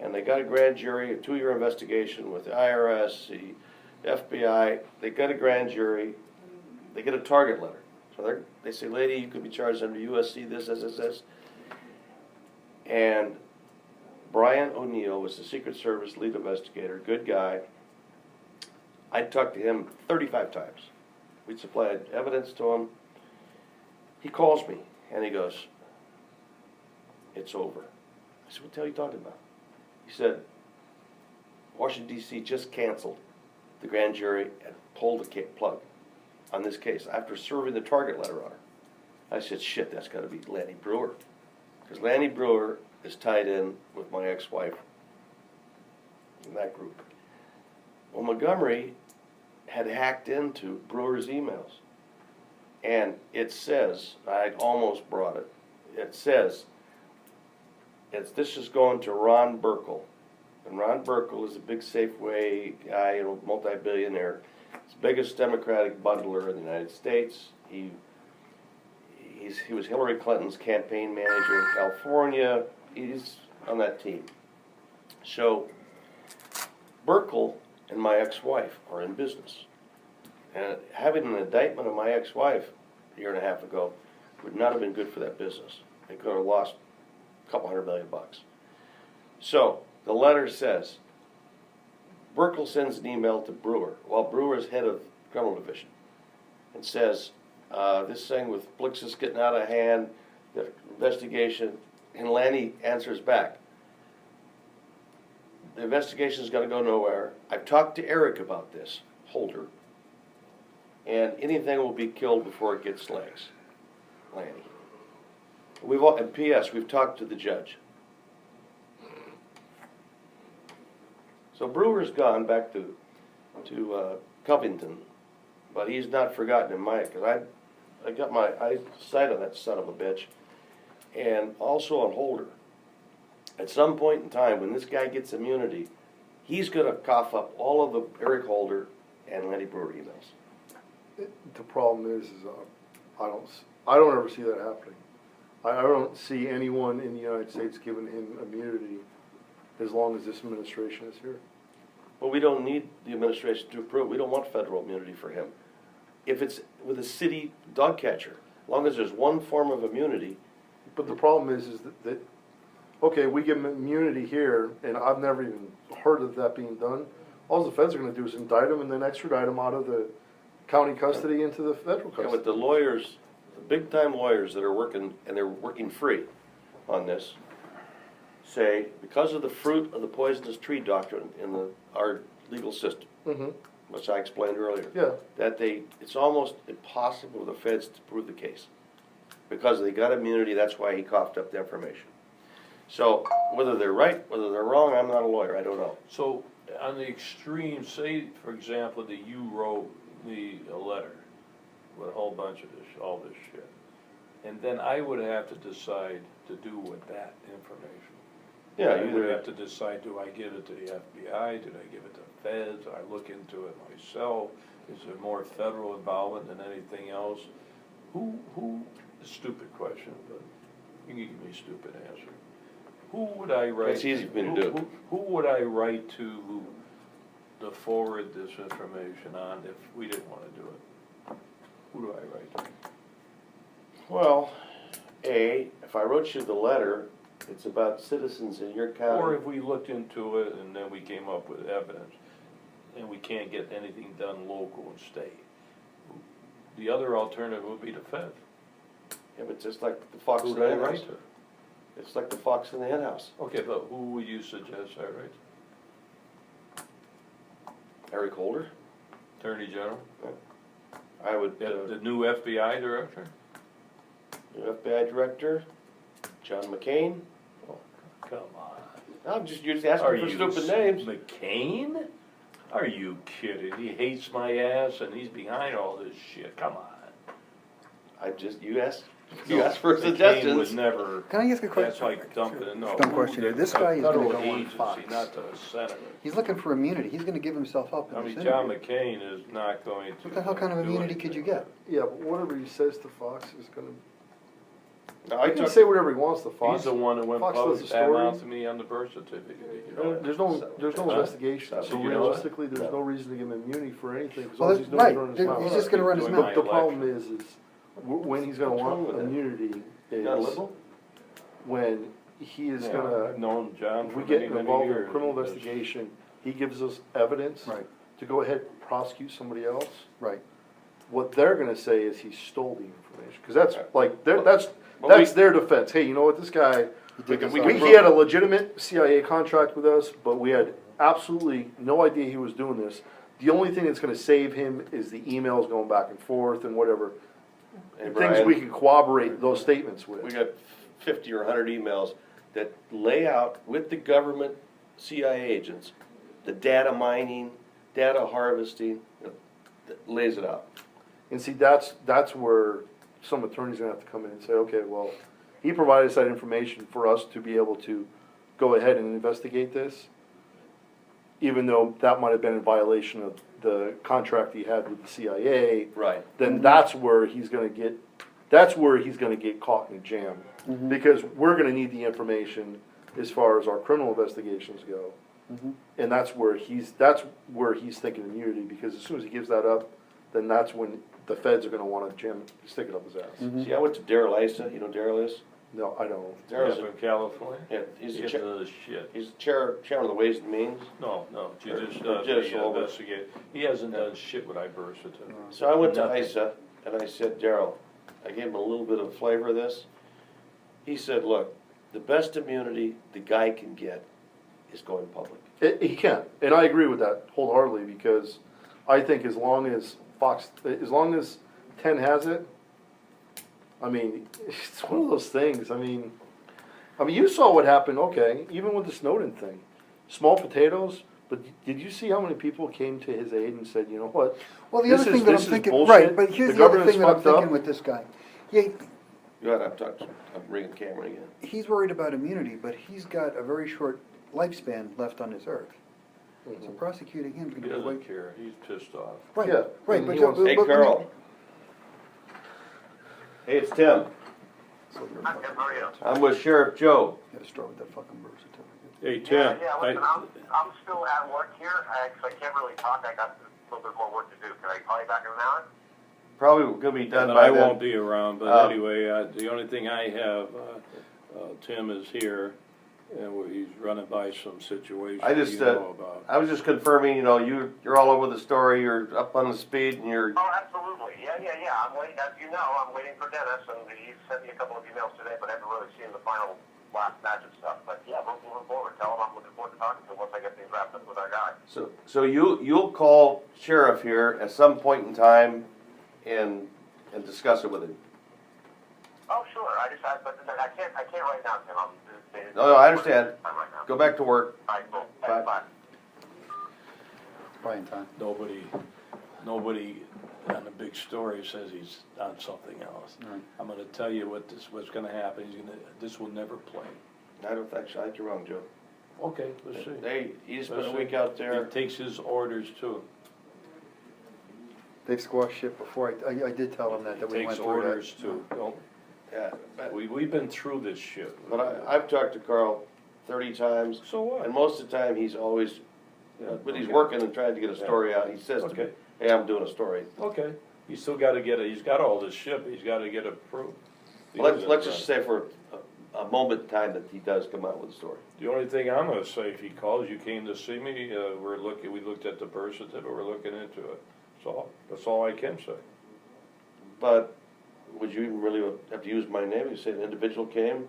and they got a grand jury, a 2-year investigation with the IRS, the FBI. They got a grand jury. They get a target letter. So they say, lady, you could be charged under USC, this. And Brian O'Neill was the Secret Service lead investigator, good guy. I talked to him 35 times. We supplied evidence to him. He calls me and he goes, it's over. I said, what the hell are you talking about? He said, Washington, D.C. just canceled the grand jury and pulled the plug on this case after serving the target letter on her. I said, shit, that's got to be Lanny Brewer. Because Lanny Brewer is tied in with my ex-wife in that group. Well, Montgomery had hacked into Brewer's emails. And it says, I almost brought it, it says, this is going to Ron Burkle. And Ron Burkle is a big Safeway guy, multi-billionaire. He's the biggest Democratic bundler in the United States. He's he was Hillary Clinton's campaign manager in California. He's on that team. So, Burkle and my ex-wife are in business. And having an indictment of my ex-wife a year and a half ago would not have been good for that business. They could have lost a couple $100 million. So, the letter says, Burkle sends an email to Brewer, while Brewer is head of criminal division, and says, this thing with Blixus getting out of hand, the investigation, and Lanny answers back. The investigation is going to go nowhere. I've talked to Eric about this, Holder, and anything will be killed before it gets legs. Lanny. And P.S. We've talked to the judge. So Brewer's gone back to Covington, but he's not forgotten in my, because I got my sight on that son of a bitch, and also on Holder. At some point in time, when this guy gets immunity, he's going to cough up all of the Eric Holder and Lenny Brewer emails. The problem is I don't ever see that happening. I don't see anyone in the United States giving him immunity as long as this administration is here. But we don't need the administration to approve. We don't want federal immunity for him. If it's with a city dog catcher, as long as there's one form of immunity. But the problem is that okay, we give him immunity here, and I've never even heard of that being done. All the feds are going to do is indict him and then extradite him out of the county custody into the federal custody. Yeah, but the lawyers, the big-time lawyers that are working, and they're working free on this, say, because of the fruit of the poisonous tree doctrine in our legal system, which I explained earlier, that it's almost impossible for the feds to prove the case. Because they got immunity, that's why he coughed up the information. So, whether they're right, whether they're wrong, I'm not a lawyer, I don't know. So, on the extreme, say, for example, that you wrote me a letter with a whole bunch of this, all this shit, and then I would have to decide to do with that information. Yeah, I would have to decide, do I give it to the FBI, do I give it to the feds, do I look into it myself, is there more federal involvement than anything else? A stupid question, but you can give me a stupid answer. Who would I write? It's easy for me to do. Who would I write to forward this information on if we didn't want to do it? Who do I write to? Well, if I wrote you the letter, it's about citizens in your county. Or if we looked into it and then we came up with evidence and we can't get anything done local and state. The other alternative would be the Fed. Yeah, but just like the fox Who in would the I hen write house. to? It's like the fox in the hen house. Okay, but who would you suggest I write to? Eric Holder. Attorney General? I would. The new FBI director? New FBI director, John McCain. Oh, come on. You're just asking for stupid names. McCain? Are you kidding? He hates my ass and he's behind all this shit. Come on. You asked for McCain suggestions. would never. Can I ask a question? That's like dumping. No. Dumb question here. This guy is gonna Federal go on agency, Fox. not the senator. He's looking for immunity. He's gonna give himself up in I this mean, John interview. McCain is not going to. What the hell kind of do immunity could you get? Yeah, but whatever he says to Fox is going to. No, I He can took. say whatever he wants to Fox. He's the one that went Fox public, does the story. announced me on the birth certificate. You know that? There's no Huh? investigation, so You know that? realistically, there's no reason to give him immunity for anything, because Well, all he's doing is running his right. He's mouth. just gonna run his Doing mouth. my But the problem election. is when he's gonna What's wrong want with that? immunity Not is liberal? when he is Yeah, gonna, I've known John if for we get many, many involved in a years. criminal He does- investigation, he gives us evidence Right, to go ahead and prosecute somebody else. right. What they're gonna say is he stole the information, because that's like, Well, that's we- their defense. Hey, you know what, this guy, We can he had a legitimate CIA contract with us, but we had absolutely no idea he was doing this. The only thing that's gonna save him is the emails going back and forth and whatever, Hey, things Brian, we can corroborate those statements with. we got 50 or 100 emails that lay out with the government CIA agents the data mining, data harvesting, that lays it out. And see, that's where some attorney's gonna have to come in and say, okay, well, he provided us that information for us to be able to go ahead and investigate this, even though that might have been in violation of the contract he had with the CIA, Right. then that's where he's gonna get that's where he's gonna get caught in a jam. Mhm. Because we're gonna need the information as far as our criminal investigations go. Mhm. And that's where he's thinking immunity, because as soon as he gives that up, then that's when the feds are gonna wanna stick it up his ass. Mhm. See, I went to Daryl Issa, you know Daryl is? No, I don't. Daryl's, From California? yeah, he's He the gets chair, another shit. he's the chairman of the Ways and Means. No, Judicial judicial over. investigate. He hasn't done shit with iBurst. So I went to Nothing. ISA, and I said, Daryl, I gave him a little bit of flavor of this. He said, look, the best immunity the guy can get is going public. He can, and I agree with that wholeheartedly, because I think as long as 10 has it, I mean, it's one of those things, I mean, you saw what happened, okay, even with the Snowden thing. Small potatoes, but did you see how many people came to his aid and said, you know what? Well, the This other is- thing that I'm this is thinking, bullshit. right, but here's The the other government's thing that I'm fucked up. thinking with this guy. Yeah, You know what, I'm bringing the camera again. he's worried about immunity, but he's got a very short lifespan left on this earth. So prosecuting him is He gonna be way. doesn't care, he's pissed off. Right, Yeah, right, and but. he wants- Hey, Carl. Hey, it's Tim. I'm with Sheriff Joe. Gotta start with that fucking birth certificate. Hey, Tim, Yeah, listen, I'm still at work here, so I can't really talk, I got a little bit more work to do, can I call you back in an hour? Probably gonna be done but by I then. won't be around, but anyway, the only thing I have, Tim is here, and he's running by some situations I just, you know about. I was just confirming, you know, you're all over the story, you're up on the speed, and you're, Oh, absolutely, yeah, I'm waiting, as you know, I'm waiting for Dennis, and he sent me a couple of emails today, but I haven't really seen the final last batch of stuff, but yeah, we're moving forward, tell him I'm looking forward to talking to him once I get things wrapped up with our guy. so you'll call Sheriff here at some point in time and discuss it with him. Oh, sure, but I can't right now, Tim, No, I understand. Right now. Go back to work. All right, cool, Bye. thanks, bye. Brian time. Nobody on the big story says he's on something else. Right. I'm gonna tell you what's gonna happen, this will never play. I think you're wrong, Joe. Okay, let's see. He spent a week out there. He takes his orders too. They've squashed shit before, I did tell them that we went Takes through orders that. too. Don't- Yeah, but We've been through this shit. I've talked to Carl 30 times, So what? and most of the time he's always, when he's Okay. working and trying to get a story out, he says to me, Okay. hey, I'm doing a story. Okay, he's still gotta he's got all this shit, but he's gotta get approved. Let's just say for a moment in time that he does come out with a story. The only thing I'm gonna say, if he calls, you came to see me, we looked at the birth certificate, we're looking into it. That's all I can say. But would you even really have to use my name? You say an individual came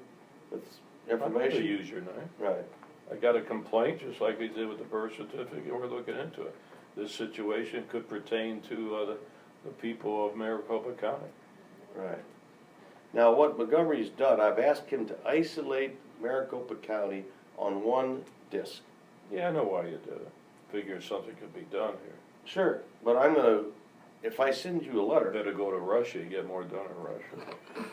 with I'm not gonna information? use your name. Right. I got a complaint, just like we did with the birth certificate, we're looking into it. This situation could pertain to, the people of Maricopa County. Right. Now, what Montgomery's done, I've asked him to isolate Maricopa County on one disc. Yeah, I know why you did it. Figured something could be done here. Sure, but if I send you a letter. Better go to Russia, you get more done in Russia.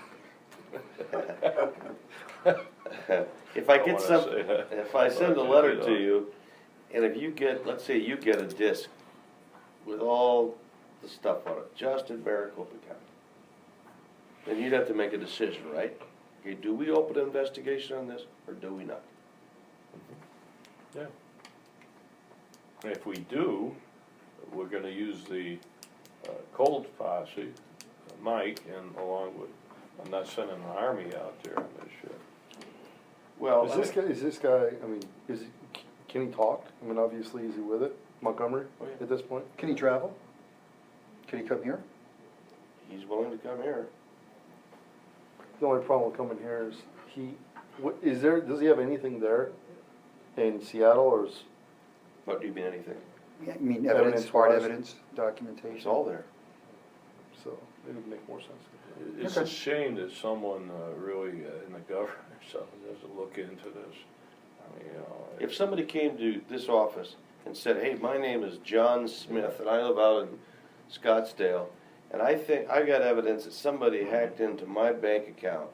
If I I get wanna say that. if I send a But, letter you know. to you, and if you get, let's say you get a disc with all the stuff on it, just in Maricopa County, then you'd have to make a decision, right? Okay, do we open an investigation on this, or do we not? Yeah. If we do, we're gonna use the Cold posse, Mike, and along with, I'm not sending an army out there on this shit. Well, Is this guy, I mean, can he talk? I mean, obviously, is he with it, Montgomery, Oh, yeah. at this point? Can he travel? Can he come here? he's willing to come here. The only problem with coming here is does he have anything there in Seattle, or is, What do you mean, anything? Yeah, I mean, evidence, hard Evidence-wise. evidence, documentation. It's all there. so, it would make more sense. It's a shame that someone really in the government or something doesn't look into this. I mean, you know. If somebody came to this office and said, hey, my name is John Smith, and I live out in Scottsdale, and I think I got evidence that somebody hacked into my bank account,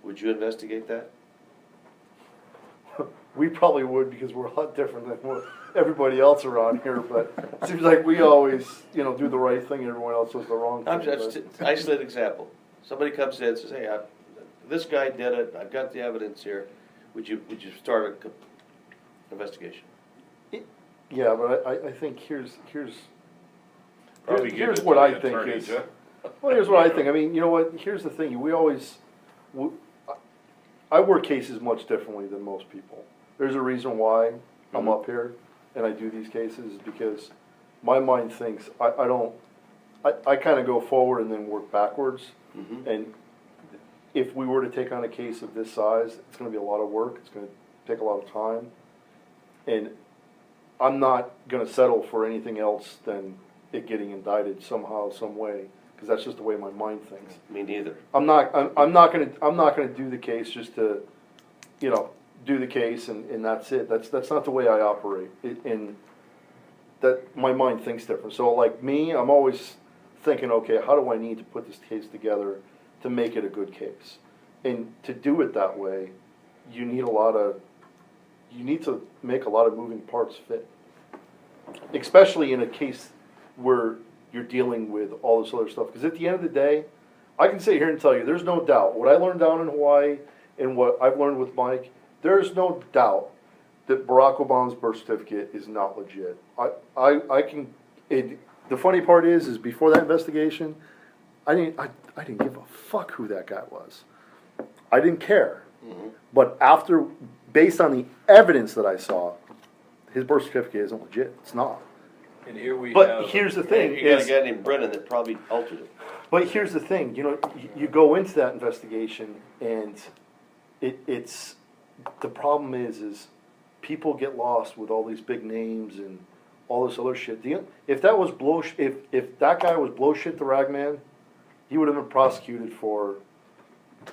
would you investigate that? We probably would, because we're a lot different than what everybody else around here, but it seems like we always, do the right thing, and everyone else does the wrong thing. I'm just but- isolated example. Somebody comes in and says, hey, this guy did it, I've got the evidence here, would you start an investigation? Yeah, but I think here's Probably give here's it what to I the think attorney, is. Jeff. Well, here's what I think. I mean, you know what? Here's the thing. I work cases much differently than most people. There's a reason why I'm up here and I do these cases is because my mind thinks I kind of go forward and then work backwards. Mm-hmm. And if we were to take on a case of this size, it's going to be a lot of work. It's going to take a lot of time. And I'm not going to settle for anything else than it getting indicted somehow, some way, because that's just the way my mind thinks. Me neither. I'm not gonna do the case just to, do the case and that's it. That's not the way I operate. And that my mind thinks different. So like me, I'm always thinking, okay, how do I need to put this case together to make it a good case? And to do it that way, you need to make a lot of moving parts fit. Especially in a case where you're dealing with all this other stuff. Because at the end of the day, I can sit here and tell you, there's no doubt. What I learned down in Hawaii and what I've learned with Mike, there's no doubt that Barack Obama's birth certificate is not legit. The funny part is before that investigation, I didn't give a fuck who that guy was. I didn't care. Mm-hmm. But based on the evidence that I saw, his birth certificate isn't legit. It's not. And here we But have. here's the thing: You got a guy named Brennan that probably altered it. But here's the thing: you go into that investigation, and it's the problem is people get lost with all these big names and all this other shit. If that was if that guy was blow shit the ragman, he would have been prosecuted for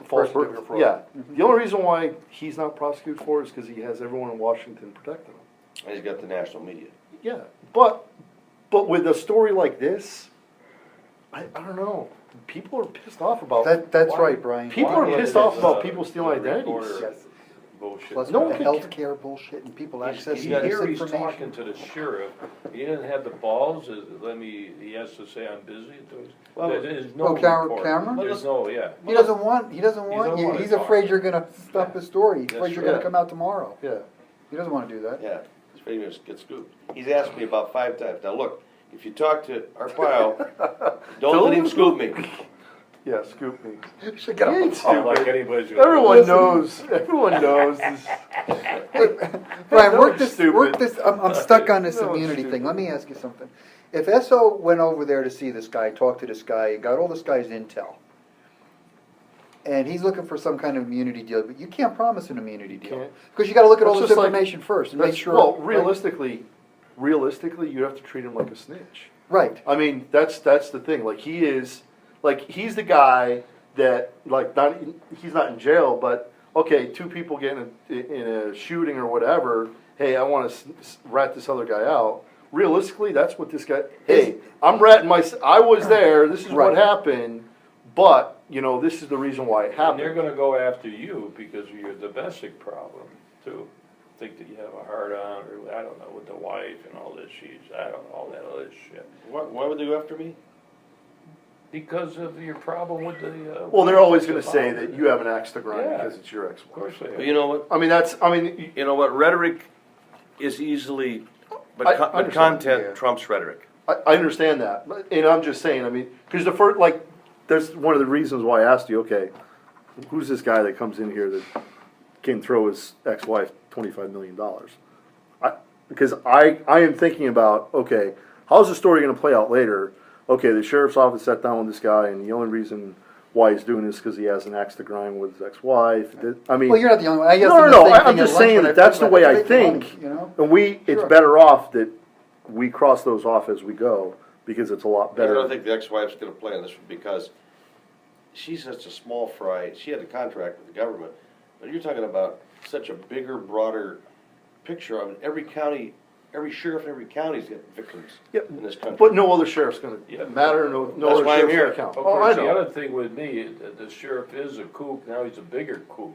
false birth fraud. Yeah. Mm-hmm. The only reason why he's not prosecuted for it is because he has everyone in Washington protecting him. And he's got the national media. Yeah, but with a story like this, I don't know. People are pissed off about That's right, Brian. People are pissed off about people stealing identities. Bullshit. Plus, No the one can- healthcare bullshit and people accessing this Here he's information. talking to the sheriff, he doesn't have the balls, he has to say I'm busy. Well, There's no Oh, report. Cameron? There's no, yeah. He doesn't want you. don't wanna He's talk. afraid you're gonna stop his story. He's That's afraid you're true. gonna come out tomorrow. Yeah. He doesn't wanna do that. Yeah, he's ready to get scooped. He's asked me about 5 times. Now look, if you talk to Arpaio, don't let him scoop me. Yeah, scoop me. Should get He ain't off. I don't like stupid. anybody's gonna. Everyone Listen. knows. Everyone knows. This. Brian, No, work this. stupid. Work this. I'm stuck on this No, immunity stupid. thing. Let me ask you something. If SO went over there to see this guy, talked to this guy, and got all this guy's intel, and he's looking for some kind of immunity deal, but you can't promise an immunity deal Can't. because you got to look at all That's this just like- information first and make sure. Well, right? realistically, you have to treat him like a snitch. Right. I mean, that's the thing. Like he's the guy that he's not in jail, but okay, 2 people get in a shooting or whatever. Hey, I want to rat this other guy out. Realistically, that's what this guy. Hey, I'm ratting I was there. This is Right. what happened, but this is the reason why it And they're happened. gonna go after you because of your domestic problem too. Think that you have a hard on, or I don't know, with the wife and all this, I don't know, all that other shit. Why would they go after me? Because of your problem with the. Well, they're always going to say that you have an axe to grind Yeah. because it's your Of ex-wife. course they But are. you know what? You You know what? Rhetoric is easily, but, I but understand, content yeah. trumps rhetoric. I understand that, and I'm just saying. Because the first, that's one of the reasons why I asked you. Okay, who's this guy that comes in here that can throw his ex-wife $25 million? Because I am thinking about, okay, how's the story going to play out later? Okay, the sheriff's office sat down with this guy, and the only reason why he's doing this because he has an axe to grind with his ex-wife. Well, you're not the only one. I guess No. I'm I'm just saying that's the way I think. Money, And it's Sure. better off that we cross those off as we go because it's a lot I better. don't think the ex-wife's gonna play on this one because she's such a small fry. She had a contract with the government, but you're talking about such a bigger, broader picture. I mean, every county, every sheriff in every county's got victims Yep. in this country. But no other sheriff's going to Yeah. matter. No That's other why I'm sheriff's here. going to count. Of Oh, I course, the know. other thing with me, the sheriff is a kook, now he's a bigger kook.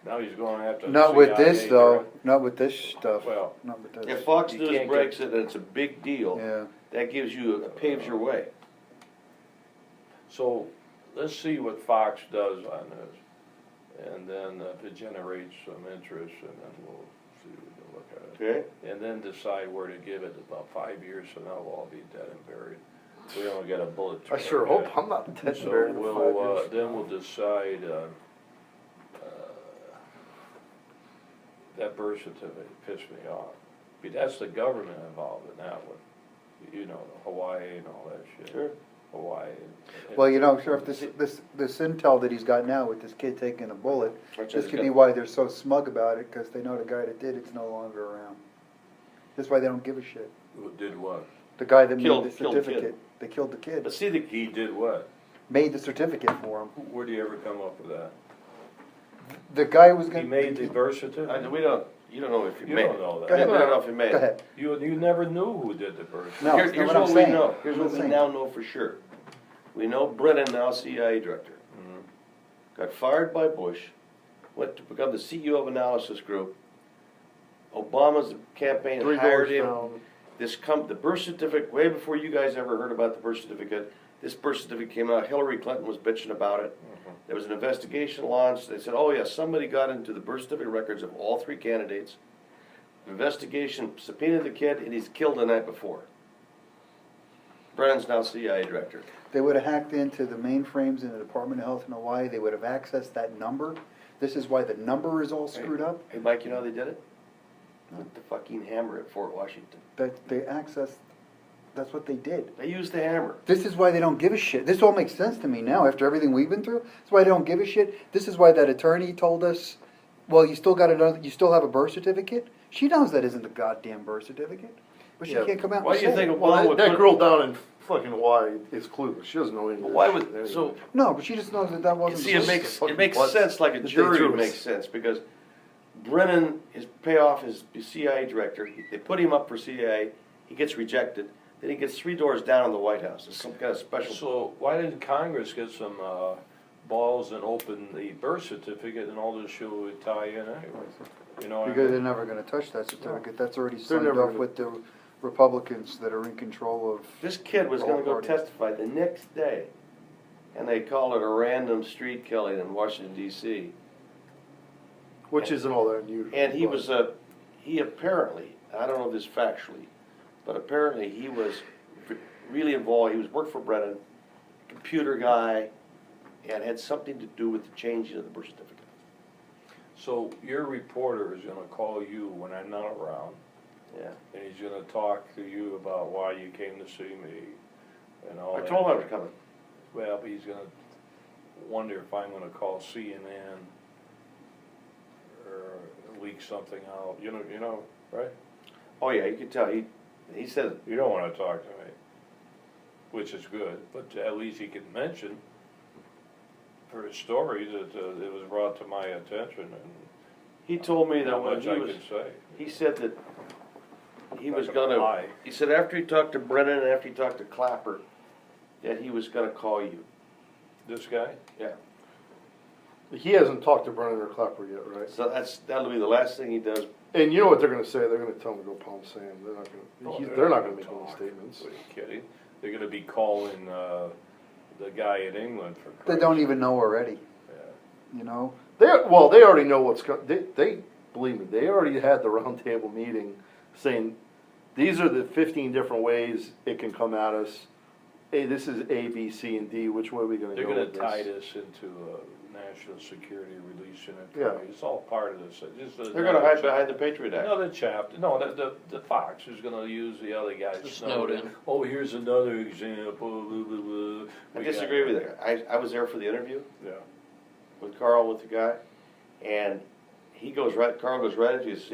Now he's going after. Not with CIA this though. director. Not with this stuff. Well, Not with this. If Fox You News can't breaks it and it's a big deal, Yeah. that gives you, paves your way. so let's see what Fox does on this. And then if it generates some interest, and then we'll see, we can look at it. Okay? And then decide where to give it. About 5 years from now, we'll all be dead and buried. We don't get a bullet to I sure our hope head. I'm not dead and So buried in 5 we'll, years. then we'll decide, that birth certificate pissed me off. But that's the government involved in that one. You know, Hawaii and all that shit. Sure. Hawaii. Well, you know, Sheriff, this intel that he's got now with this kid taking a bullet, Which this is could good. be why they're so smug about it, because they know the guy that did it's no longer around. That's why they don't give a shit. Who did what? The guy that Killed made the the kid. certificate, they killed the kid, But see, the He did what? made the certificate for him. Where do you ever come up with that? The guy was He gonna. made the birth certificate? you don't know if you You made don't it. know that. Go ahead. We don't know if you made Go it. ahead. You never knew who did the birth No, certificate. Here's that's what I'm we saying. know. Here's That's what what we I'm now saying. know for sure. We know Brennan, now CIA director, got fired by Bush, went to become the CEO of Analysis Group. Obama's campaign 3 hired doors him. down. The birth certificate, way before you guys ever heard about the birth certificate, this birth certificate came out. Hillary Clinton was bitching about it. There was an investigation launched. They said, oh yeah, somebody got into the birth certificate records of all 3 candidates. Investigation subpoenaed the kid, and he's killed the night before. Brennan's now CIA director. They would have hacked into the mainframes in the Department of Health in Hawaii, they would have accessed that number. This is why the number is all screwed up. Hey Mike, you know how they did it? With the fucking hammer at Fort Washington. That they accessed, that's what they did. They used the hammer. This is why they don't give a shit. This all makes sense to me now after everything we've been through. That's why they don't give a shit. This is why that attorney told us, well, you still have a birth certificate? She knows that isn't the goddamn birth certificate. But she Yeah. can't come out Why and do you say think it. Obama Well, would that put- girl down in fucking Hawaii is clueless. She doesn't know anything. Why would, so, No, but she just knows that wasn't. see, it makes Fucking sense, like a butts jury that they would threw make us. sense, because Brennan, his payoff is CIA director. They put him up for CIA, he gets rejected, then he gets 3 doors down in the White House. It's some kind of special. So why didn't Congress get some balls and open the birth certificate and all this shit would tie in anyway? You know what I Because they're mean? never gonna touch that certificate. That's already They're signed never off gonna- with the Republicans that are in control of. This kid was gonna go All parties. testify the next day, and they call it a random street killing in Washington DC. Which isn't all that unusual. And he but- was he apparently, I don't know this factually, but apparently he was really involved. He was worked for Brennan, computer guy, and had something to do with the changing of the birth certificate. So your reporter is gonna call you when I'm not around, Yeah. and he's gonna talk to you about why you came to see me and all I that. told him I was coming. Well, but he's gonna wonder if I'm gonna call CNN or leak something out, you know, right? Oh yeah, you could tell. He said, You don't wanna talk to me, which is good, but at least he can mention for his story that it was brought to my attention and he told me that not when much he I was, can say. he said that he Not was gonna gonna, lie. he said after he talked to Brennan and after he talked to Clapper, that he was gonna call you. This guy? Yeah. He hasn't talked to Brennan or Clapper yet, right? So that'll be the last thing he does. And you know what they're gonna say? They're gonna tell him to go pound sand. They're not gonna. Oh, They're not gonna make talk. any statements. What, are you kidding? They're gonna be calling, the guy in England for They Christ's don't sake. even know already, Yeah. you know? They already know what's going. They believe me. They already had the roundtable meeting saying these are the 15 different ways it can come at us. Hey, this is A, B, C, and D. Which way are we gonna They're go? gonna with tie this? this into national security release and Yeah. it's all part of this. They're gonna hide behind the Patriot Act. Another chapter. No, the Fox is gonna use the other guy, Snowden. Snowden. Oh, here's another example. Blah, blah, blah. I We disagree got- with you. I was there for the interview Yeah. with Carl, with the guy, and Carl goes right into this,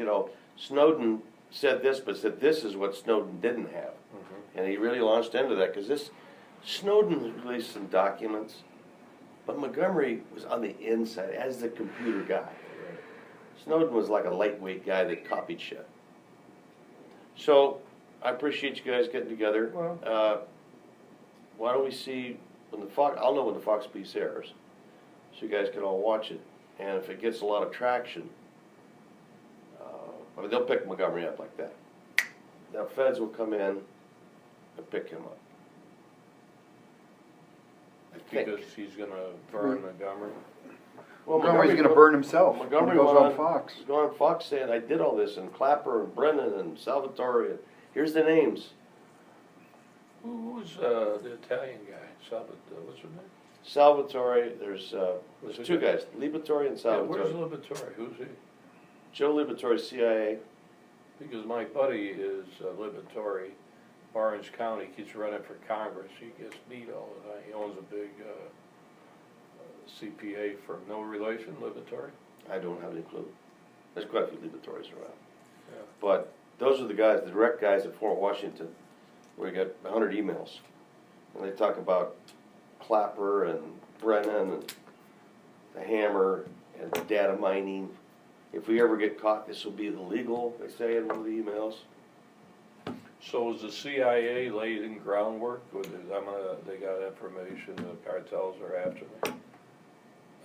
Snowden said this, but said this is what Snowden didn't have. And he really launched into that, because Snowden released some documents, but Montgomery was on the inside as the computer guy. Snowden was like a lightweight guy that copied shit. So, I appreciate you guys getting together. Why don't we see I'll know when the Fox piece airs, so you guys can all watch it. And if it gets a lot of traction, they'll pick Montgomery up like that. Now, feds will come in and pick him up. I think. Because he's gonna burn Montgomery. Well, Montgomery's gonna burn himself when he Montgomery goes went on Fox. Going on Fox saying, I did all this, and Clapper and Brennan and Salvatore, and here's the names. Who was the Italian guy? What's her name? Salvatore, there's Was it two good? guys, Liberatore and Yeah, where's Salvatore. Liberatore? Who's he? Joe Liberatore, CIA. Because my buddy is Liberatore, Orange County, keeps running for Congress. He gets beat all the time. He owns a big CPA firm. No relation, Liberatore? I don't have any clue. There's quite a few Liberatores around. Yeah. But those are the guys, the direct guys at Fort Washington, where you got 100 emails. And they talk about Clapper and Brennan and the hammer and the data mining. If we ever get caught, this will be illegal, they say in one of the emails. So is the CIA laying groundwork? They got information, the cartels are after me?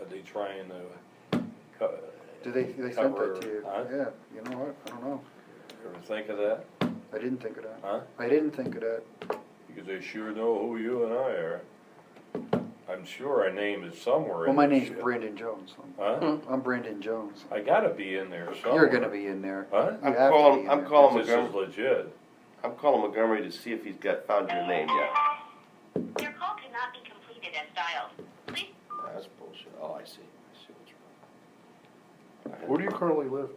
Are they trying to They sent cover, that to you? huh? Yeah, you know what, I don't know. Ever think of that? I didn't think of that. Huh? I didn't think of that. Because they sure know who you and I are. I'm sure our name is somewhere Well, in my this name's shit. Brandon Jones. Huh? I'm Brandon Jones. I gotta be in there somewhere. You're gonna be in there. Huh? You have to be in I'm there. calling This is Montgomery. legit. I'm calling Montgomery to see if he's found your name yet. Your call cannot be completed as dialed. Please. That's bullshit. Oh, I see. I see what's wrong. Where do you currently live?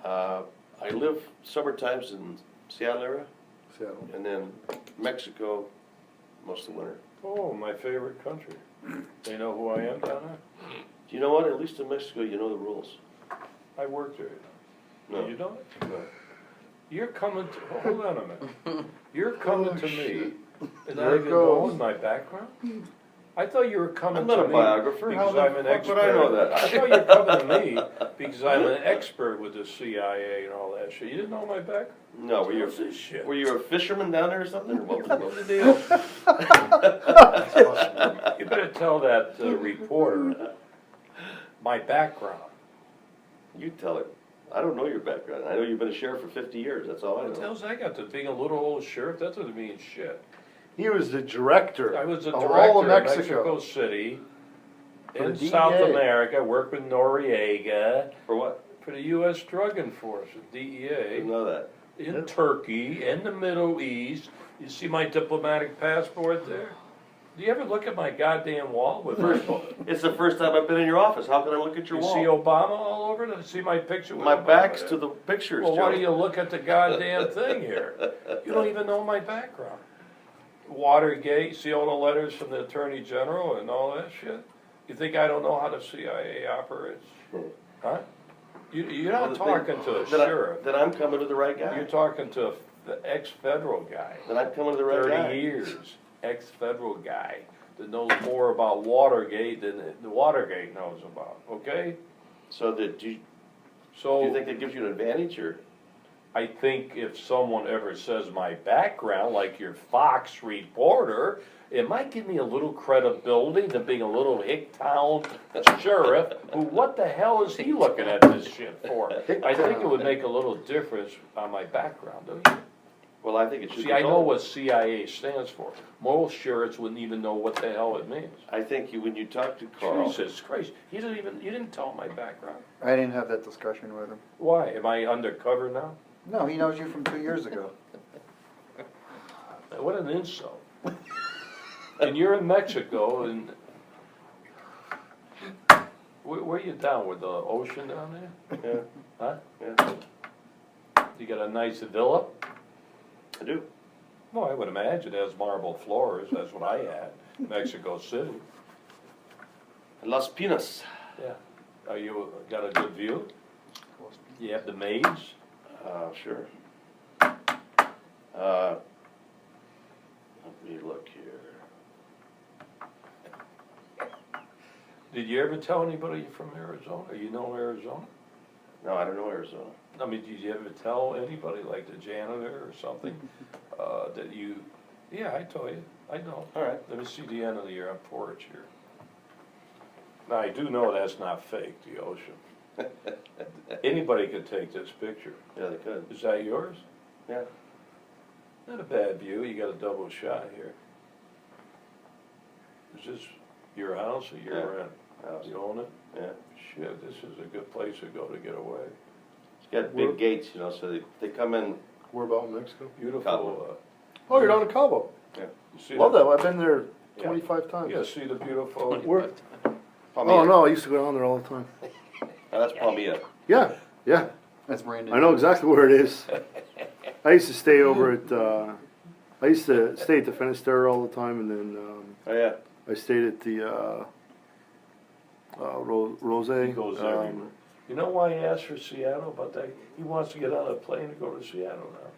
I live summertimes in Seattle area, Seattle. and then Mexico most of the winter. Oh, my favorite country. They know who I am down there? Do you know what? At least in Mexico, you know the rules. I worked there. No. You don't? No. You're coming to, hold on a minute. You're coming to me and not There it even goes. knowing my background? I thought you were coming I'm to not a me biographer. How because the I'm an fuck expert. would I know that? I thought you were coming to me because I'm an expert with the CIA and all that shit. You didn't know my background? No, What's this shit? were you a fisherman down there or something? Or what was the deal? You better tell that reporter my background. You tell it. I don't know your background. I know you've been a sheriff for 50 years. That's all I What the know. hell's that got to being a little old sheriff? That doesn't mean shit. He was the director I was the of director all of in Mexico. Mexico City, For in the South DEA. America, worked with Noriega, For what? for the U.S. Drug Enforcement, I didn't DEA, know that. in Yeah. Turkey, in the Middle East. You see my diplomatic passport there? Do you ever look at my goddamn wall with It's the first time I've been in your office. How can I look at your You wall? see Obama all over it? See my picture with My Obama back's there? to the pictures, Well, why Joe. do you look at the goddamn thing here? You don't even know my background. Watergate, see all the letters from the Attorney General and all that shit? You think I don't know how the CIA operates? Huh? You're not talking to a sheriff. Then I'm coming to the right guy. You're talking to the ex-federal guy. Then I'm coming to the right guy. 30 years, ex-federal guy that knows more about Watergate than the Watergate knows about, okay? So do you So think that gives you an advantage, or? I think if someone ever says my background, like your Fox reporter, it might give me a little credibility to being a little Hicktown sheriff, who, what the hell is he looking at this shit for? I think it would make a little difference on my background, don't you? Well, I think it should See, be I know both. what CIA stands for. Most sheriffs wouldn't even know what the hell it means. I think when you talk to Carl, Jesus Christ, you didn't tell my background. I didn't have that discussion with him. Why, am I undercover now? No, he knows you from 2 years ago. What an insult. And you're in Mexico, and where you down, with the ocean down there? yeah, Huh? yeah, You got a nice villa? I do. No, I would imagine it has marble floors, that's what I had, Mexico City. Las Pinas. Yeah. Are you, got a good view? You have the maids? Sure. Let me look here. Did you ever tell anybody you're from Arizona? You know Arizona? No, I don't know Arizona. I mean, did you ever tell anybody, like the janitor or something, that you, yeah, I told you, I know. All right. Let me see the end of the year on porch here. Now, I do know that's not fake, the ocean. Anybody could take this picture. Yeah, they could. Is that yours? Yeah. Not a bad view, you got a double shot here. Is this your house or your Yeah. rent? House. You own it? Yeah. Shit, this is a good place to go to get away. It's got big gates, you know, so they come in. Where about in Mexico? Beautiful, Cabo. Oh, you're down in Cabo. you see Love the- that, I've been there Yeah. 25 times. Yeah, see the beautiful, Where, Palmilla. oh no, I used to go down there all the time. Oh, that's Palmilla. Yeah, yeah, That's Brandon. I know exactly where it is. I used to stay over at, I used to stay at the Finisterre all the time, and then, Oh, yeah. I stayed at the, Rose. he goes everywhere. You know why he asked for Seattle about that? He wants to get on a plane to go to Seattle now.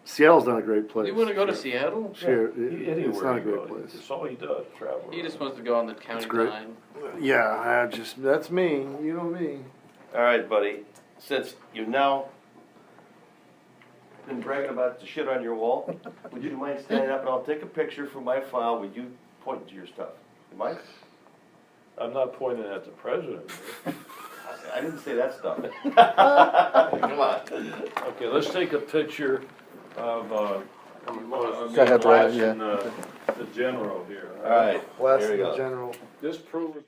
Seattle's not a great place. You wanna go to Seattle? Sure, Anywhere it's not a he great goes, place. That's all he does, travel. He just around. wants to go on the county great. line. Yeah, that's me, you know me. All right, buddy. Since you've now been bragging about the shit on your wall, would you mind standing up and I'll take a picture from my file with you pointing to your stuff? You mind? I'm not pointing at the president. I didn't say that stuff. Come on. Okay, let's take a picture of, Go ahead, Brad, yeah. the general here. All right. Last Here we in go. general. This proves.